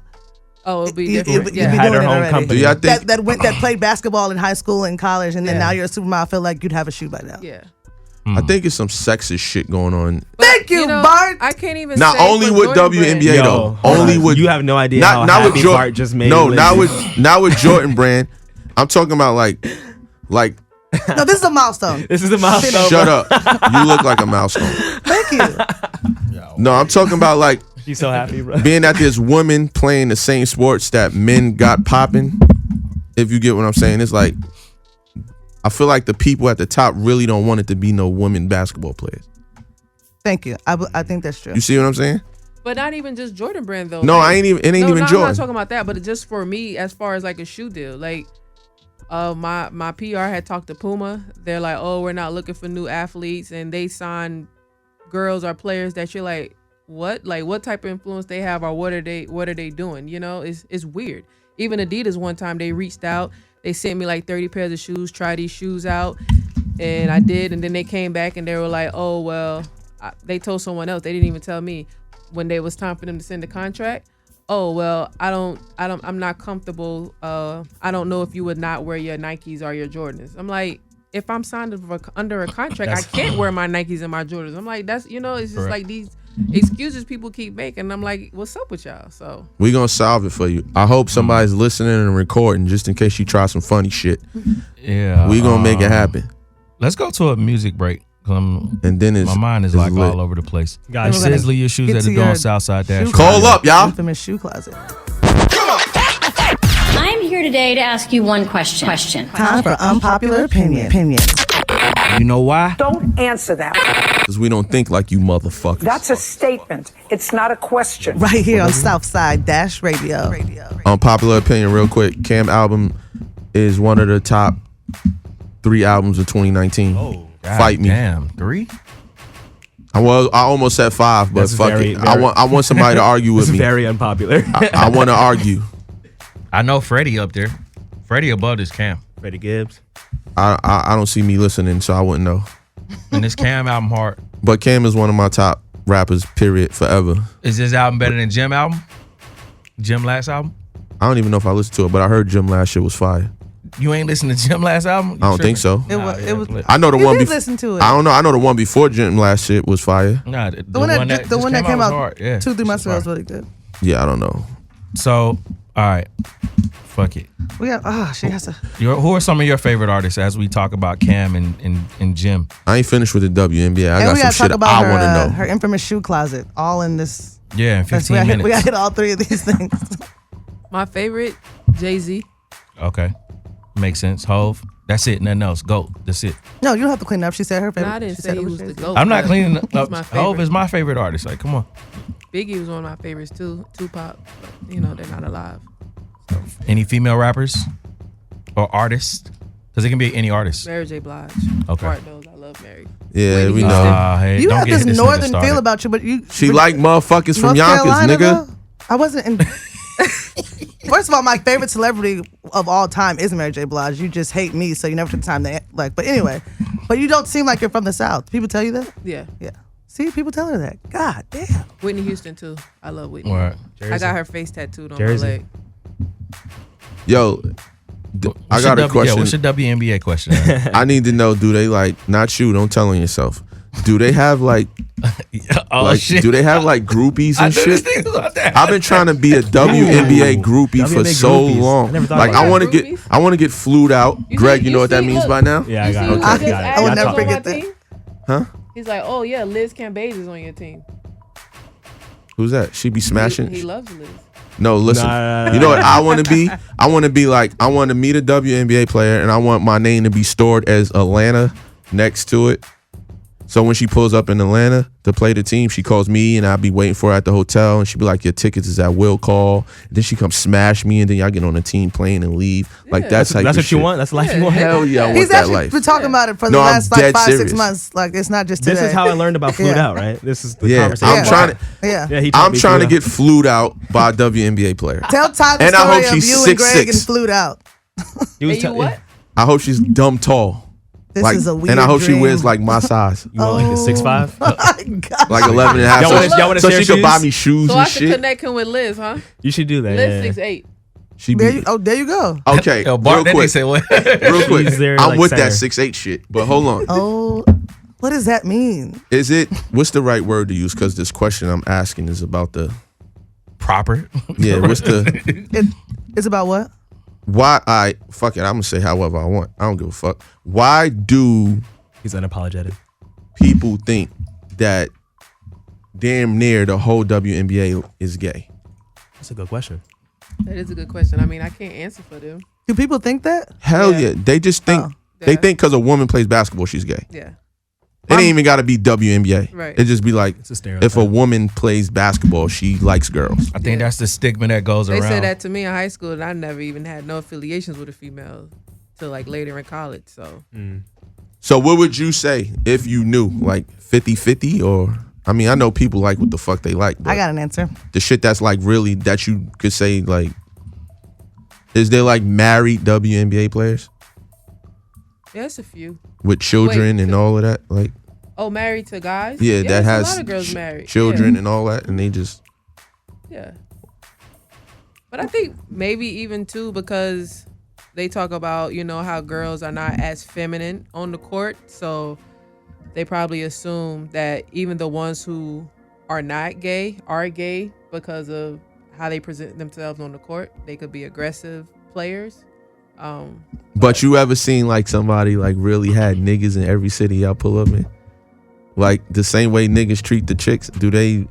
Oh, it'd be you'd different. be Yeah. Had doing her it own already. company. Do y'all think? That played basketball in high school and college, and then Yeah. now you're a supermodel. I feel like you'd have a shoe by now. Yeah. I think it's some sexist shit going on. Thank you, know, Bart. I can't even Not say only for with Jordan WNBA brand. though. hold Only on. with You have no idea not how with happy Jordan. Bart just made. No, Lizzie. not with Jordan brand. I'm talking about like. No, this is a milestone. This is a milestone. Shut up. You look like a milestone. Thank you. No, I'm talking about like She's so happy, bro. being that there's women playing the same sports that men got popping. If you get what I'm saying, it's like I feel like the people at the top really don't want it to be no women basketball players. Thank you. I think that's true. You see what I'm saying? But not even just Jordan brand though. No, Like, I ain't even. It ain't no, even I'm Jordan. not talking about that, but just for me, as far as like a shoe deal, like my PR had talked to Puma. They're like, oh, we're not looking for new athletes, and they sign girls or players that you're like, what? Like, what type of influence they have, or what are they doing? You know, it's weird. Even Adidas one time they reached out, they sent me like 30 pairs of shoes, try these shoes out, and I did, and then they came back and they were like, oh well, they told someone else. They didn't even tell me when it was time for them to send the contract. Oh well, I'm not comfortable. I don't know if you would not wear your Nikes or your Jordans. I'm like, if I'm signed under a contract, I can't wear my Nikes and my Jordans. I'm like, that's, you know, it's just like these excuses people keep making. I'm like, what's up with y'all? So We gonna solve it for you. I hope somebody's listening and recording just in case you try some funny shit. Yeah. We gonna make it happen. Let's go to a music break. And then My mind is like lit. all over the place. Guys, Sizzle your shoes get at the to door your on Southside Dash. Call up, y'all. Infamous shoe closet. I'm here today to ask you one question. Time for unpopular opinions. You know why? Don't answer that. Because we don't think like you motherfuckers. That's a statement. It's not a question. Right here on Southside Dash Radio. Unpopular opinion, real quick. Cam album is one of the top 3 albums of 2019. Oh, Fight me. Damn, 3? I almost said 5, but That's fuck very, it. very- I want somebody to argue with It's me. very unpopular. I want to argue. I know Freddie up there. Freddie above this Cam. Freddie Gibbs. I don't see me listening, so I wouldn't know. And this Cam album hard. But Cam is one of my top rappers, period, forever. Is this album better than Jim album? Jim last album? I don't even know if I listened to it, but I heard Jim last shit was fire. You ain't listened to Jim last album? You I don't think tripping? so. It was. I know the You one did before. listen to it. I don't know. I know the one before Jim last shit was fire. Nah, The one that just came was out hard. Yeah, 2-3 months ago was was really good. Yeah, I don't know. So, all right. Fuck it. We got. She has to. Who are some of your favorite artists as we talk about Cam and Jim? I ain't finished with the WNBA. I And got we some gotta shit talk about I want to know. her infamous shoe closet. All in this. Yeah, in 15 we minutes. gotta hit all 3 of these things. my favorite, Jay-Z. Okay. Makes sense. Hove. That's it. Nothing else. Go. That's it. No, you don't have to clean up. She said her favorite. No, I didn't She say said he it was the Jay-Z. GOAT. I'm not but cleaning he's up. my Hove favorite. is my favorite artist. Like, come on. Biggie was one of my favorites too. Tupac, but you know they're not alive. Any female rappers or artists? Because it can be any artist. Mary J. Blige. Okay. Part those. I love Mary. Yeah, Whitney we Houston. know. Hey, You don't have get this nigga northern started. feel about you, but you. She like motherfuckers from North Yonkers, Carolina, nigga. though? I wasn't in. First of all, my favorite celebrity of all time is Mary J. Blige. You just hate me, so you never took the time to like. But anyway, but you don't seem like you're from the South. People tell you that? Yeah. Yeah. See, people tell her that. God damn. Whitney Houston too. I love Whitney. Right. I got her face tattooed on Jersey. my leg. Yo, I What's got your a question. Yeah, what's your WNBA question? I need to know, do they like, not you, don't tell on yourself. Do they have like, Oh, like shit. do they have like groupies I and knew this shit? thing about that. I've been trying to be a WNBA groupie for WNBA so groupies. I long. never thought Like about I that. want to get, Groupies? I want to get flued out. You Greg, see- you know you what that see- means look. by now? Yeah, I You got see it. who Okay. just Got it. I would added never on forget my that. team? Huh? He's like, oh yeah, Liz Cambage is on your team. Who's that? She be smashing. He loves Liz. No, listen. Nah. You know what I want to be? I want to be like, I want to meet a WNBA player, and I want my name to be stored as Atlanta next to it. So when she pulls up in Atlanta to play the team, she calls me, and I'll be waiting for her at the hotel, and she'll be like, your tickets is at will call. And then she comes smash me, and then y'all get on a team plane and leave. Like Yeah. that's like That's what you want? That's the life you want? Hell yeah, I want He's that actually life. been talking about it for No, the I'm last like dead 5-6 serious. months. Like it's not just today. This is how I learned about flued Yeah. out, right? This is the Yeah, conversation. I'm trying to. Yeah. Yeah, he taught I'm me trying to flued get flued out by a WNBA player. Tell Ty the And I story hope of she's you and Greg 6'6". and flued out. He was And you what? I hope she's dumb tall. This like, is a weird and I hope dream. she wears like my size. You want like a 6'5"? Like 11 and a half. Y'all wanna so share she could buy shoes? me shoes So and I should shit. connect him with Liz, huh? You should do that. Liz yeah. 6'8". She there be, you go. okay, Yo, Bart, real then quick. they say what? Real quick. She's there, I'm like, with that center. 6'8" shit. But hold on. Oh, what does that mean? Is it, what's the right word to use? Because this question I'm asking is about the, Proper. yeah, what's the, It's about what? why fuck it, I'm going to say however I want. I don't give a fuck. Why do He's unapologetic. people think that damn near the whole WNBA is gay? That's a good question. That is a good question. I mean, I can't answer for them. Do people think that? Hell Yeah. yeah. They just think, Oh. they Yeah. think because a woman plays basketball, she's gay. Yeah. It ain't even got to be WNBA. Right. It just be like, It's a stereotype. if a woman plays basketball, she likes girls. I think that's the stigma that goes They around. said that to me in high school, and I never even had no affiliations with a female till like later in college. So So what would you say if you knew, like 50-50 or, I mean, I know people like what the fuck they like, but I got an answer. the shit that's like really, that you could say like, is there like married WNBA players yeah, it's a few. with children Wait, and all of that? Like, Oh, married to guys? yeah, that there's has a lot of girls married. children and all that, and they just, Yeah. But I think maybe even too because they talk about, you know, how girls are not as feminine on the court. So they probably assume that even the ones who are not gay are gay because of how they present themselves on the court. They could be aggressive players. but you ever seen like somebody like really had niggas in every city y'all pull up in? Like the same way niggas treat the chicks, do they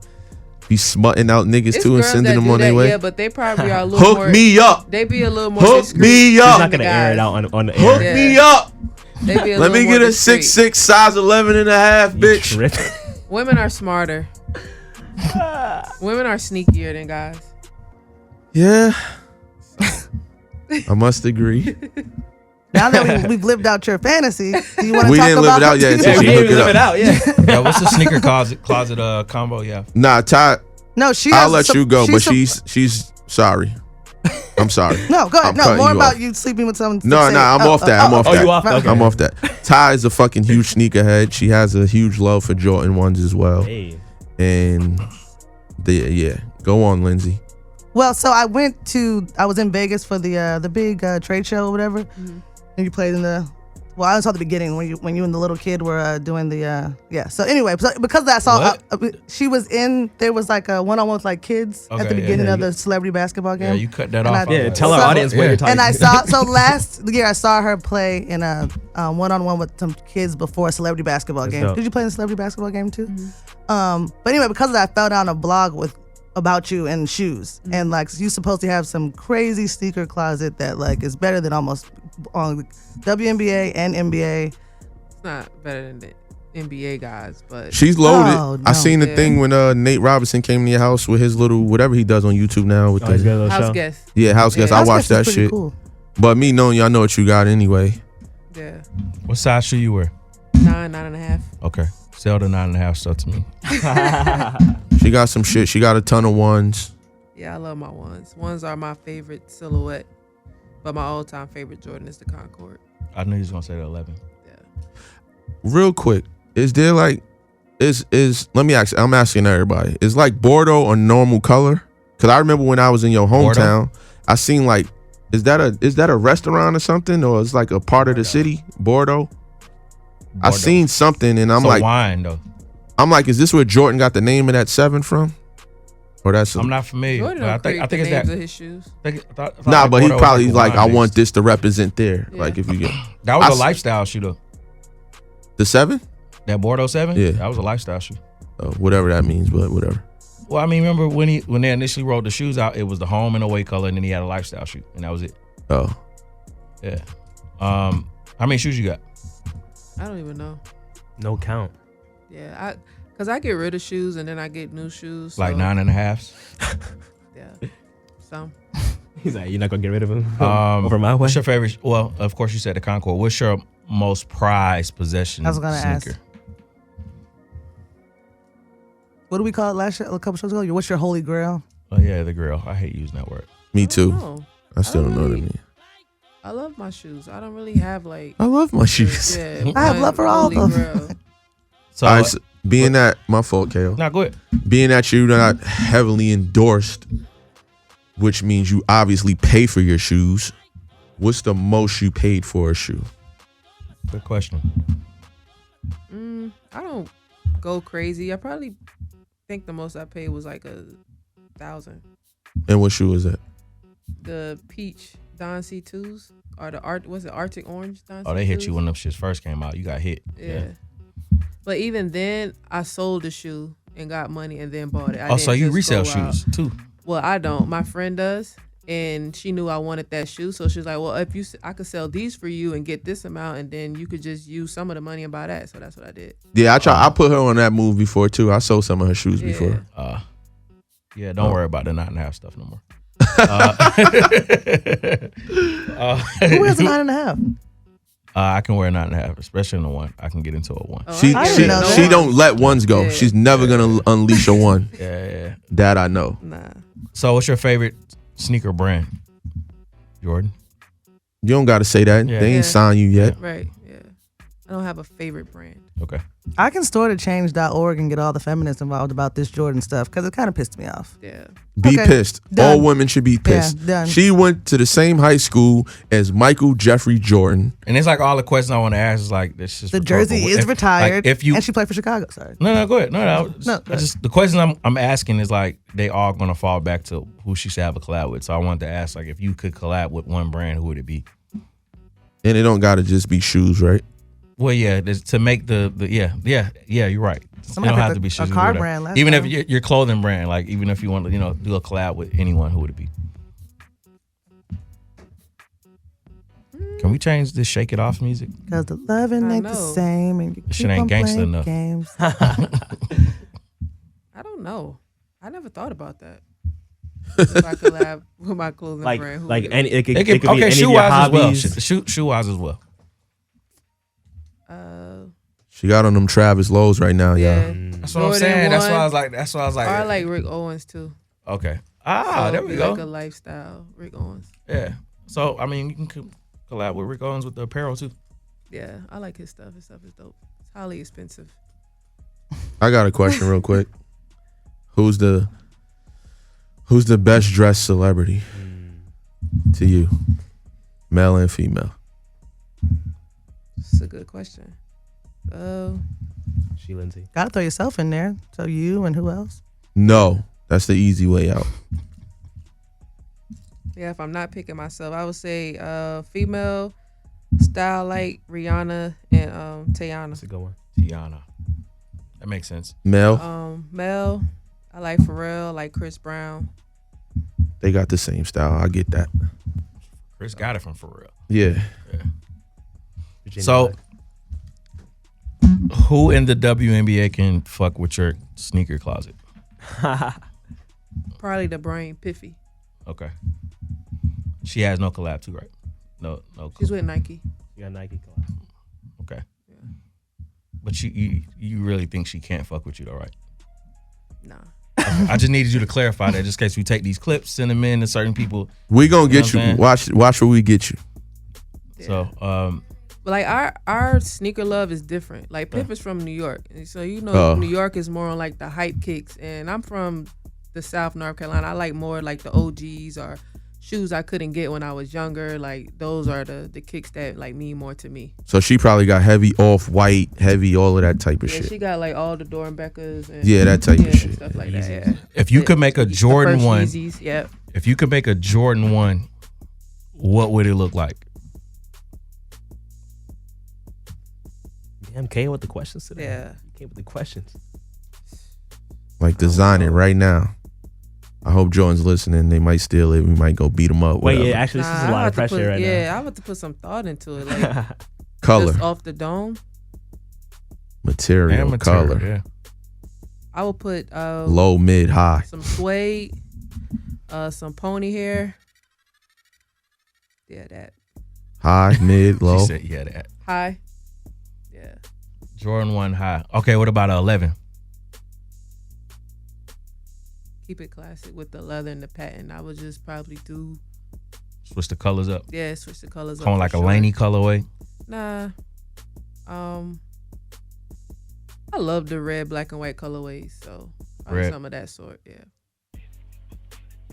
be smutting out niggas It's too and girls sending that them do on their that, way? Yeah, but they probably are a little Hook more. me up. They be a little more Hook discreet me than up. He's the not gonna air it guys. out on the Hook air. me up. They be a Let me little more get a discreet. 6'6", size 11 and a half, bitch. Tripping. Women are smarter. Women are sneakier than guys. Yeah. I must agree. Now that we've lived out your fantasy, do you want to We talk didn't about live it out yet do you- until Yeah, she we hooked didn't it live up. it out. Yeah. Yeah, what's the sneaker closet combo? Yeah. Nah, Ty, No, she. I'll has let some- you go, but some- she's sorry. I'm sorry. No, go ahead. I'm No, cutting more you about off. you sleeping with someone. No, I'm off that. I'm off Oh, that. you off that? Okay. I'm off that. Ty is a fucking huge sneakerhead. She has a huge love for Jordan 1s as well. Hey. And yeah, go on, Lindsay. Well, so I was in Vegas for the big trade show or whatever, and you played in the. Well, I saw the beginning when you and the little kid were doing the yeah. So anyway, because of that, I saw she was in. There was like a one-on-one with like kids at Okay, the yeah, beginning yeah, of the celebrity basketball game. Yeah, you cut that And off. I- Yeah, tell our So- audience what you're talking And I about. saw last year I saw her play in a one-on-one with some kids before a celebrity basketball That's game. dope. Did you play in a celebrity basketball game too? But anyway, because of that, I fell down a blog about you and shoes, and like you supposed to have some crazy sneaker closet that like is better than almost WNBA and NBA. It's not better than the NBA guys, but She's loaded. Oh, I no. seen the Yeah. thing when Nate Robinson came to your house with his little whatever he does on YouTube now with Oh, he's got a the little house show. guest. house guest. Yeah. I House watched Guest that is pretty shit. cool. But me knowing you, I know what you got anyway. Yeah, What size shoe you wear? 9.5. Okay. Sell the 9.5 stuff to me. She got some shit. She got a ton of ones. Yeah, I love my ones. Ones are my favorite silhouette, but my all-time favorite Jordan is the Concord. I knew he was gonna say the 11. Real quick, is there like is let me ask, I'm asking everybody, is like Bordeaux a normal color? Because I remember when I was in your hometown, I seen like, is that a restaurant or something, or it's like a part of the city, Bordeaux? I seen something and I'm It's a like, wine though. I'm like, is this where Jordan got the name of that 7 from? Or that's I'm not familiar. Jordan but don't I think it's names that. of his shoes. I thought nah, like but he Bordeaux was probably a like, I wine want base. this to represent there. Yeah. Like if you get That was I a s- lifestyle shoe though. the 7, That Bordeaux 7. Yeah. That was a lifestyle shoe. whatever that means, but whatever. Well, I mean, remember when they initially rolled the shoes out, it was the home and away color, and then he had a lifestyle shoe, and that was it. Oh, Yeah. How many shoes you got? I don't even know. No count. Yeah, because I get rid of shoes and then I get new shoes. Like so, 9.5s. Yeah, some. He's like, you're not gonna get rid of him over my way. What's your favorite? Well, of course you said the Concord. What's your most prized possession? I was gonna ask. sneaker? What do we call it a couple shows ago? What's your holy grail? Oh yeah, the grill. I hate using that word. me too. No. I still I don't know what it really- means. I love my shoes. I don't really have like. I love my shoes. Yeah, I have love for all of them. So, all right, so being that my fault, KO. No, go ahead. Being that you're not heavily endorsed, which means you obviously pay for your shoes. What's the most you paid for a shoe? Good question. I don't go crazy. I probably think the most I paid was like $1,000. And what shoe is that? The peach Don C2s or the Arctic Orange Don C2s? Oh, they hit you when them shits first came out. You got hit. Yeah. But even then, I sold the shoe and got money and then bought it. So you resell shoes too? Well, I don't. My friend does. And she knew I wanted that shoe, so she was like, "Well, I could sell these for you and get this amount, and then you could just use some of the money and buy that." So that's what I did. Yeah, I put her on that move before too. I sold some of her shoes before. Yeah, don't worry about the 9.5 stuff no more. Who wears a 9.5? I can wear a 9.5, especially in the one. I can get into a 1. Oh, She don't let ones go. Yeah. She's never gonna unleash a 1. Yeah. That I know. Nah. So, what's your favorite sneaker brand, Jordan? You don't got to say that. Yeah. They ain't signed you yet. Right. Yeah. I don't have a favorite brand. Okay. I can store to change.org and get all the feminists involved about this Jordan stuff because it kind of pissed me off. Yeah. Be Okay, pissed. done. All women should be pissed. Yeah, done. She went to the same high school as Michael Jeffrey Jordan. And it's like all the questions I want to ask is like this is The jersey is retired, if you and she played for Chicago. Sorry. No, go ahead. No. No, I just the question I'm asking is like they all gonna fall back to who she should have a collab with. So I wanted to ask like if you could collab with one brand, who would it be? And it don't got to just be shoes, right? Well, yeah, to make the you're right. Somebody it don't have picked to be a shoes. car whatever. brand last Even time. if your clothing brand, like even if you want to, do a collab with anyone, who would it be? Can we change this "Shake It Off" music? Because the loving ain't the same, and you Shit keep ain't on gangsta playing enough. games. I don't know. I never thought about that. If I collab with my clothing brand, who would it be? It could be any of shoe your wise as well. hobbies. Shoe wise as well. She got on them Travis Lowe's right now, Yeah. y'all. That's what I'm Jordan saying. That's 1. why I was like. Or I like Rick Owens too. Okay. So There we be go. Like a lifestyle, Rick Owens. Yeah. So I mean, you can collab with Rick Owens with the apparel too. Yeah, I like his stuff. His stuff is dope. It's highly expensive. I got a question real quick. Who's the best dressed celebrity to you, male and female? It's a good question. She Lindsay. Gotta throw yourself in there. So you and who else? No, that's the easy way out. Yeah, if I'm not picking myself, I would say female style like Rihanna and Teyana. That's a good one. Tiana. That makes sense. Male, Male, I like Pharrell, like Chris Brown. they got the same style. I get that. Chris got it from Pharrell. Yeah. Virginia So, Black. who in the WNBA can fuck with your sneaker closet? Probably the brain, Piffy. Okay. She has no collab too, right? No. She's with Nike. You got Nike collab. Okay. But you really think she can't fuck with you though, right? Nah. I just needed you to clarify that just in case we take these clips, send them in to certain people. We gonna get You know you. what Watch where we get you. Yeah. So, But like our sneaker love is different. Like Piff is from New York, and so New York is more on like the hype kicks, and I'm from the South, North Carolina. I like more like the OGs or shoes I couldn't get when I was younger. Like those are the kicks that like mean more to me. So she probably got heavy off-white, heavy all of that type of Yeah, shit. she got like all the Dornbeckers and Yeah, that type of shit. stuff like that. Yeah. if you could make a The Jordan first 1, Yeezys, yep. if you could make a Jordan 1, what would it look like? Damn, came with the questions today. Yeah. You came with the questions. Like design it right now. I hope Jordan's listening. They might steal it. We might go beat them up. Wait, whatever. yeah, actually, this is a lot of pressure right now. Yeah, I want to put some thought into it. Like Color, just off the dome. material, color, yeah. I will put low, mid, high. some suede, some pony hair. Yeah, that. High, mid, low. She said, yeah, that. High. Yeah. Jordan 1 high. Okay, what about 11? Keep it classic with the leather and the patent. I would just probably do Switch the colors up. Yeah, switch the colors up. Kind of like a Laney colorway. Nah. I love the red, black, and white colorways. So some of that sort. Yeah.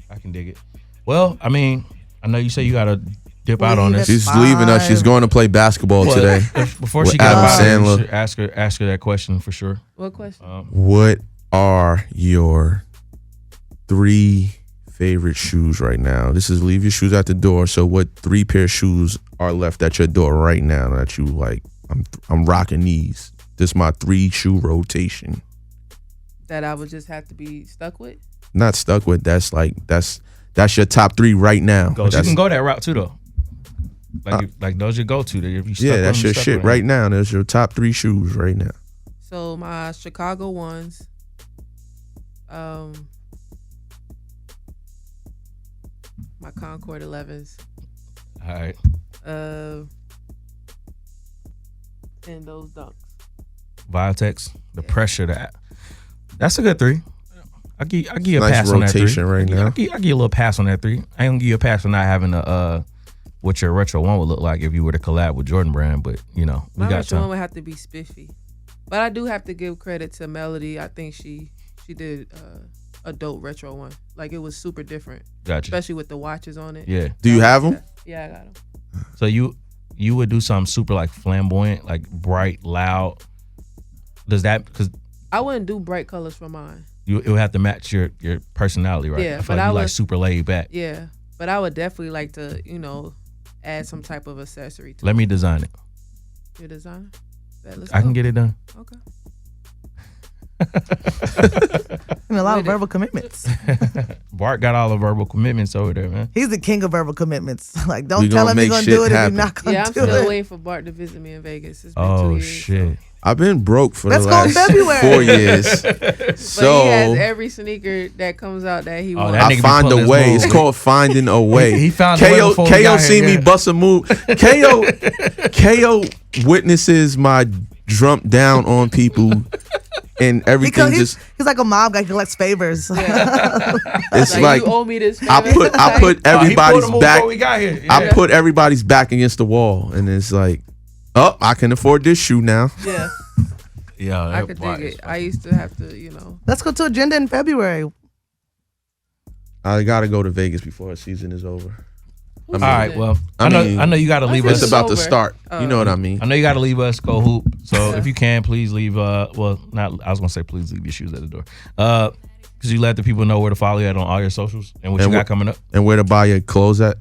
I can dig it. Well, I mean, I know you say you gotta dip out on this. She's leaving us. She's going to play basketball today. Before she gets out, you should ask her that question for sure. What question? What are your 3 favorite shoes right now? This is leave your shoes at the door. So what 3 pair of shoes are left at your door right now that you like? I'm rocking these. This is my 3 shoe rotation. That I would just have to be stuck with? Not stuck with. That's your top 3 right now. You can go that route too though. Like those your go to. That's your shit right now. There's your top 3 shoes right now. So my Chicago ones. My Concord 11s. All right. And those dunks. Viotex. The pressure that's a good 3. I give you a nice pass on that 3. Rotation right now. I give you a little pass on that 3. I ain't gonna give you a pass for not having what your retro one would look like if you were to collab with Jordan Brand, but we my got retro time. one would have to be spiffy, but I do have to give credit to Melody. I think she did a dope retro one. Like it was super different. Gotcha. Especially with the watches on it. Yeah. Do you have them? Yeah, I got them. So you would do something super like flamboyant, like bright, loud. Does that because I wouldn't do bright colors for mine. it would have to match your personality, right? Yeah, I feel like you like super laid back. Yeah, but I would definitely like to, add some type of accessory to Let me design it. Your design? I can get it done. Okay. A lot of verbal commitments. Bart got all the verbal commitments over there, man. He's the king of verbal commitments. Like, don't tell him you're going to do it if you're not going to do it. Yeah, I'm still waiting for Bart to visit me in Vegas. It's been 2 years. Shit. I've been broke for Let's the go in last February. 4 years. So he has every sneaker that comes out that he wants. I find a way. It's called finding a way. He found a way before we KO got see here, me bust a move. KO witnesses my jump down on people and everything. He's like a mob guy who collects favors. It's like you owe me this favor. I put everybody's back. Yeah. I put everybody's back against the wall, and it's like, oh, I can afford this shoe now. Yeah. Yeah, I could dig it. I used to have to, Let's go to Agenda in February. I gotta go to Vegas before the season is over. All right, well, I know you got to leave us. It's about to start. You know what I mean. I know you got to leave us. Go hoop. So if you can, please leave. I was gonna say please leave your shoes at the door. Because you let the people know where to follow you at on all your socials and what you got coming up and where to buy your clothes at.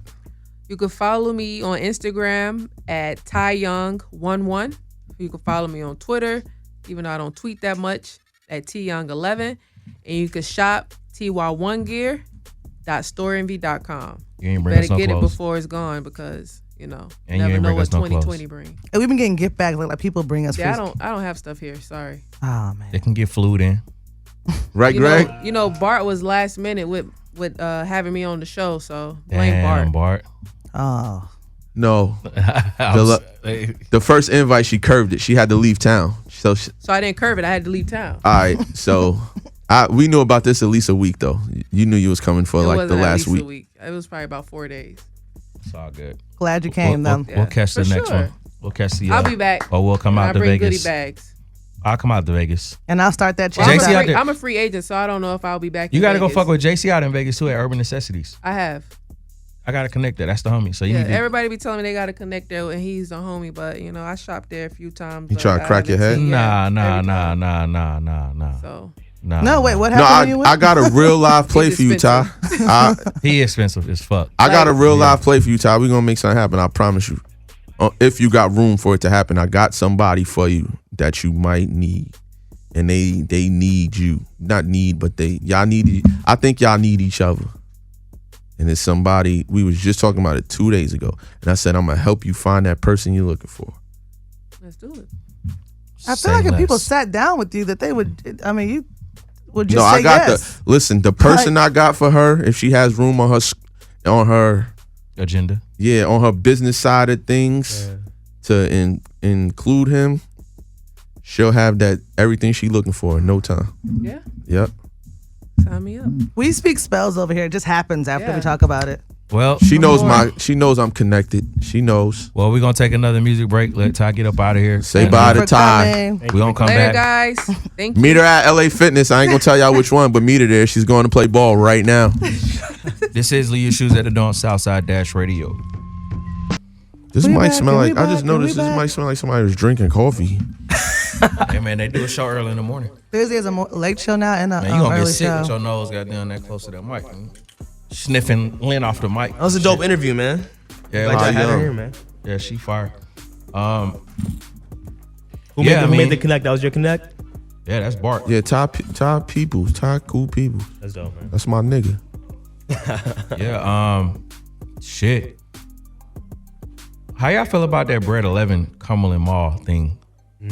You can follow me on Instagram at TyYoung11. You can follow me on Twitter, even though I don't tweet that much, at TYoung11. And you can shop ty1gear.storeenvy.com. You ain't bring better us no get clothes. it before it's gone because And never know what 2020 brings. And we've been getting gift bags like people bring us. Yeah, I don't have stuff here. Sorry. Oh man, they can get flued in. Right, Greg? Bart was last minute with having me on the show, so blame Bart. Oh no, the first invite she curved it. She had to leave town, so I didn't curve it. I had to leave town. All right, so we knew about this at least a week though. You knew you was coming for like the last week. It was probably about 4 days. It's all good. Glad you came though. We'll catch the next one. We'll catch the. I'll be back. Or we'll come out to bring Vegas. Goodie bags. I'll come out to Vegas. And I'll start that Well, channel. I'm a free agent, so I don't know if I'll be back. You got to go fuck with JC out in Vegas too at Urban Necessities. I have. I got to connect that. That's the homie. So you need to. Everybody be telling me they got to connect there, and he's the homie. But I shopped there a few times. You trying to crack your head? Nah. So. No, wait. What happened? I got a real live play for you, Ty. He expensive as fuck. I got a real live play for you, Ty. We gonna make something happen. I promise you. If you got room for it to happen, I got somebody for you that you might need, and they need you. Not need, but y'all need. I think y'all need each other. And it's somebody we was just talking about it 2 days ago, and I said I'm gonna help you find that person you're looking for. Let's do it. I feel like if people sat down with you, that they would. I mean, you would just say I got yes. the person I got for her. If she has room on her agenda, on her business side of things, to include him, she'll have everything she looking for in no time. Yeah. Yep. Sign me up. We speak spells over here. It just happens after we talk about it. Well, She knows I'm connected. She knows. Well, we're gonna take another music break. Let Ty get up out of here. Say bye to Ty. We gonna come Later, back. guys. Thank you. Meet her at LA Fitness. I ain't gonna tell y'all which one, but meet her there. She's going to play ball right now. This is Leave Your Shoes at the Door on Southside Dash Radio. This We might back, smell we like. I back, just noticed we this back. might smell like somebody was drinking coffee. Hey man, they do a show early in the morning. Thursday is a late show now and a Man, you gonna get early sick show. with your nose got down that close to that mic. Man. Sniffing Lynn off the mic. That was a dope interview, man. Yeah, Like How to have her young? here, man. yeah, she fire. Who Yeah, made the connect? That was your connect? Yeah, that's Bart. Yeah, Ty people, Ty cool people. That's dope, man. That's my nigga. Yeah, shit. How y'all feel about that Bread 11 Cumberland Mall thing?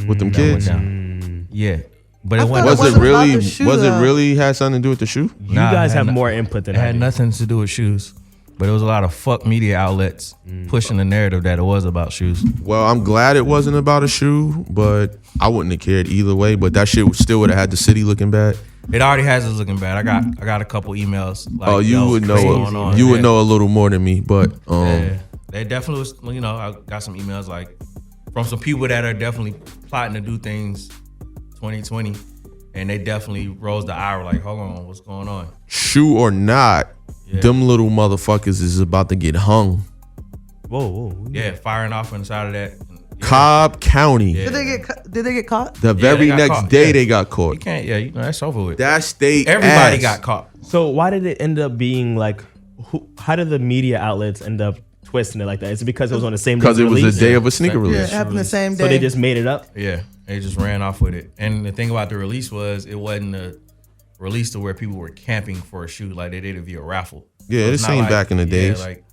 With them That kids. went down. Yeah, but I it thought went. it Was it wasn't about really? the shoe, Was it though. really had something to do with the shoe? You Nah, guys it had have no- more input than It I had do. nothing to do with shoes, but it was a lot of fuck media outlets pushing the narrative that it was about shoes. Well, I'm glad it wasn't about a shoe, but I wouldn't have cared either way. But that shit still would have had the city looking bad. It already has us looking bad. I got a couple emails. Like, Oh, you yo, would what's know. going on? You would Yeah. know a little more than me, but Yeah. They definitely was. You know, I got some emails like from some people that are definitely plotting to do things 2020, and they definitely rose the ire. Like, hold on, what's going on? shoe or not, Yeah. them little motherfuckers is about to get hung. Whoa. Yeah, firing off inside of that. Yeah. Cobb County. Yeah. Did they get caught? The Yeah, very they got next caught. day Yeah. they got You caught. can't. Yeah, you know that's over with. That state Everybody ass. got caught. So why did it end up being like? How did the media outlets end up twisting it like that? Is it because it was on the same day? Because it was release? the day of a sneaker Yeah, Yeah, release. it happened the same day. So they just made it up. Yeah, they just ran off with it. And the thing about the release was it wasn't a release to where people were camping for a shoe. Like they did it via raffle. Yeah, So it it's not seemed like- back in the yeah, days. Like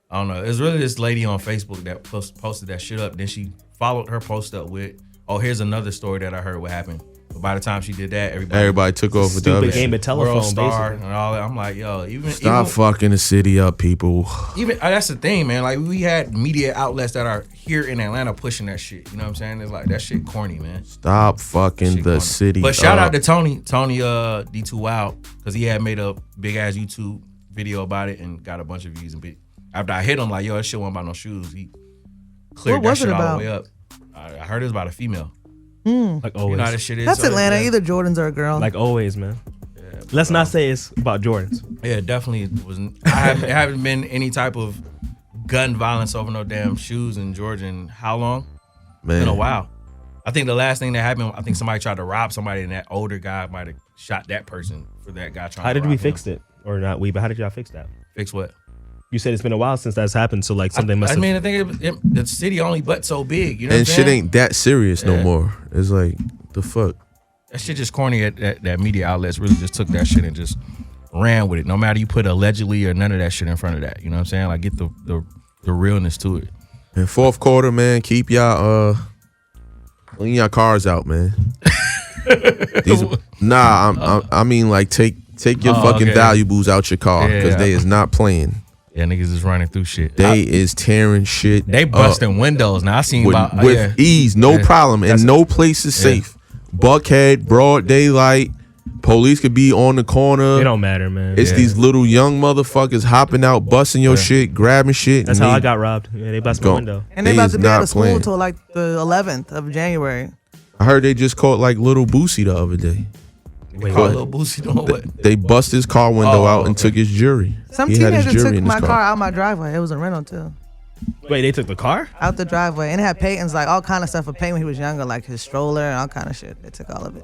I don't know. It was really this lady on Facebook that posted that shit up. Then she followed her post up with, "Oh, here's another story that I heard what happened." But by the time she did that, everybody Took off with the Stupid other game shit. of telephone, World Star basically. and all that. I'm like, yo, Stop fucking the city up, people. even that's the thing, man. Like we had media outlets that are here in Atlanta pushing that shit. You know what I'm saying? It's like that shit corny, man. Stop fucking Shit the corny. city But shout up. out to Tony D2 Wow, because he had made a big ass YouTube video about it and got a bunch of views. And after I hit him, like, yo, that shit wasn't about no shoes. He cleared What that was shit it all the about? way up. I heard it was about a female. Like always. You know how this shit is. That's so, Atlanta. Yeah, Either Jordans or a girl. Like always, man. Let's not say it's about Jordans. yeah, definitely wasn't. It haven't been any type of gun violence over no damn shoes in Georgia in how long? Man. Been a while. I think the last thing that happened, I think somebody tried to rob somebody, and that older guy might have shot that person for that guy trying. How to did rob we him. fix it? Or not we, but how did y'all fix that? Fix what? You said it's been a while since that's happened, so like something must I have. mean, I think the city only but so big. You know, And what I'm shit saying? ain't that serious no Yeah. more. It's like, the fuck? That shit just corny. That media outlets really just took that shit and just ran with it. No matter you put allegedly or none of that shit in front of that. You know what I'm saying? Like get the realness to it. In fourth quarter, man, keep y'all clean y'all cars out, man. I mean like take your fucking okay. valuables out your car Yeah, because yeah. they is not playing. Yeah, niggas is running through shit. They is tearing shit. They busting windows. Now I seen with, about with yeah. ease, no Yeah. problem, and no place is Yeah. safe. Buckhead, broad daylight, police could be on the corner. It don't matter, man. It's Yeah. these little young motherfuckers hopping out, busting your shit, grabbing shit. That's and how they I got robbed. Yeah, they busted my go- window. and they they about is to be out not of school playing. until like the 11th of January. I heard they just caught like little Boosie the other day. Wait, Call what? Lil Boosie doing what? They bust his car window Oh, out and okay. took his jury. Some He had his teenager jury took in his my car out my driveway. It was a rental too. Wait, they took the car? Out the driveway. And it had Peyton's like all kind of stuff for Peyton when he was younger, like his stroller and all kind of shit. They took all of it.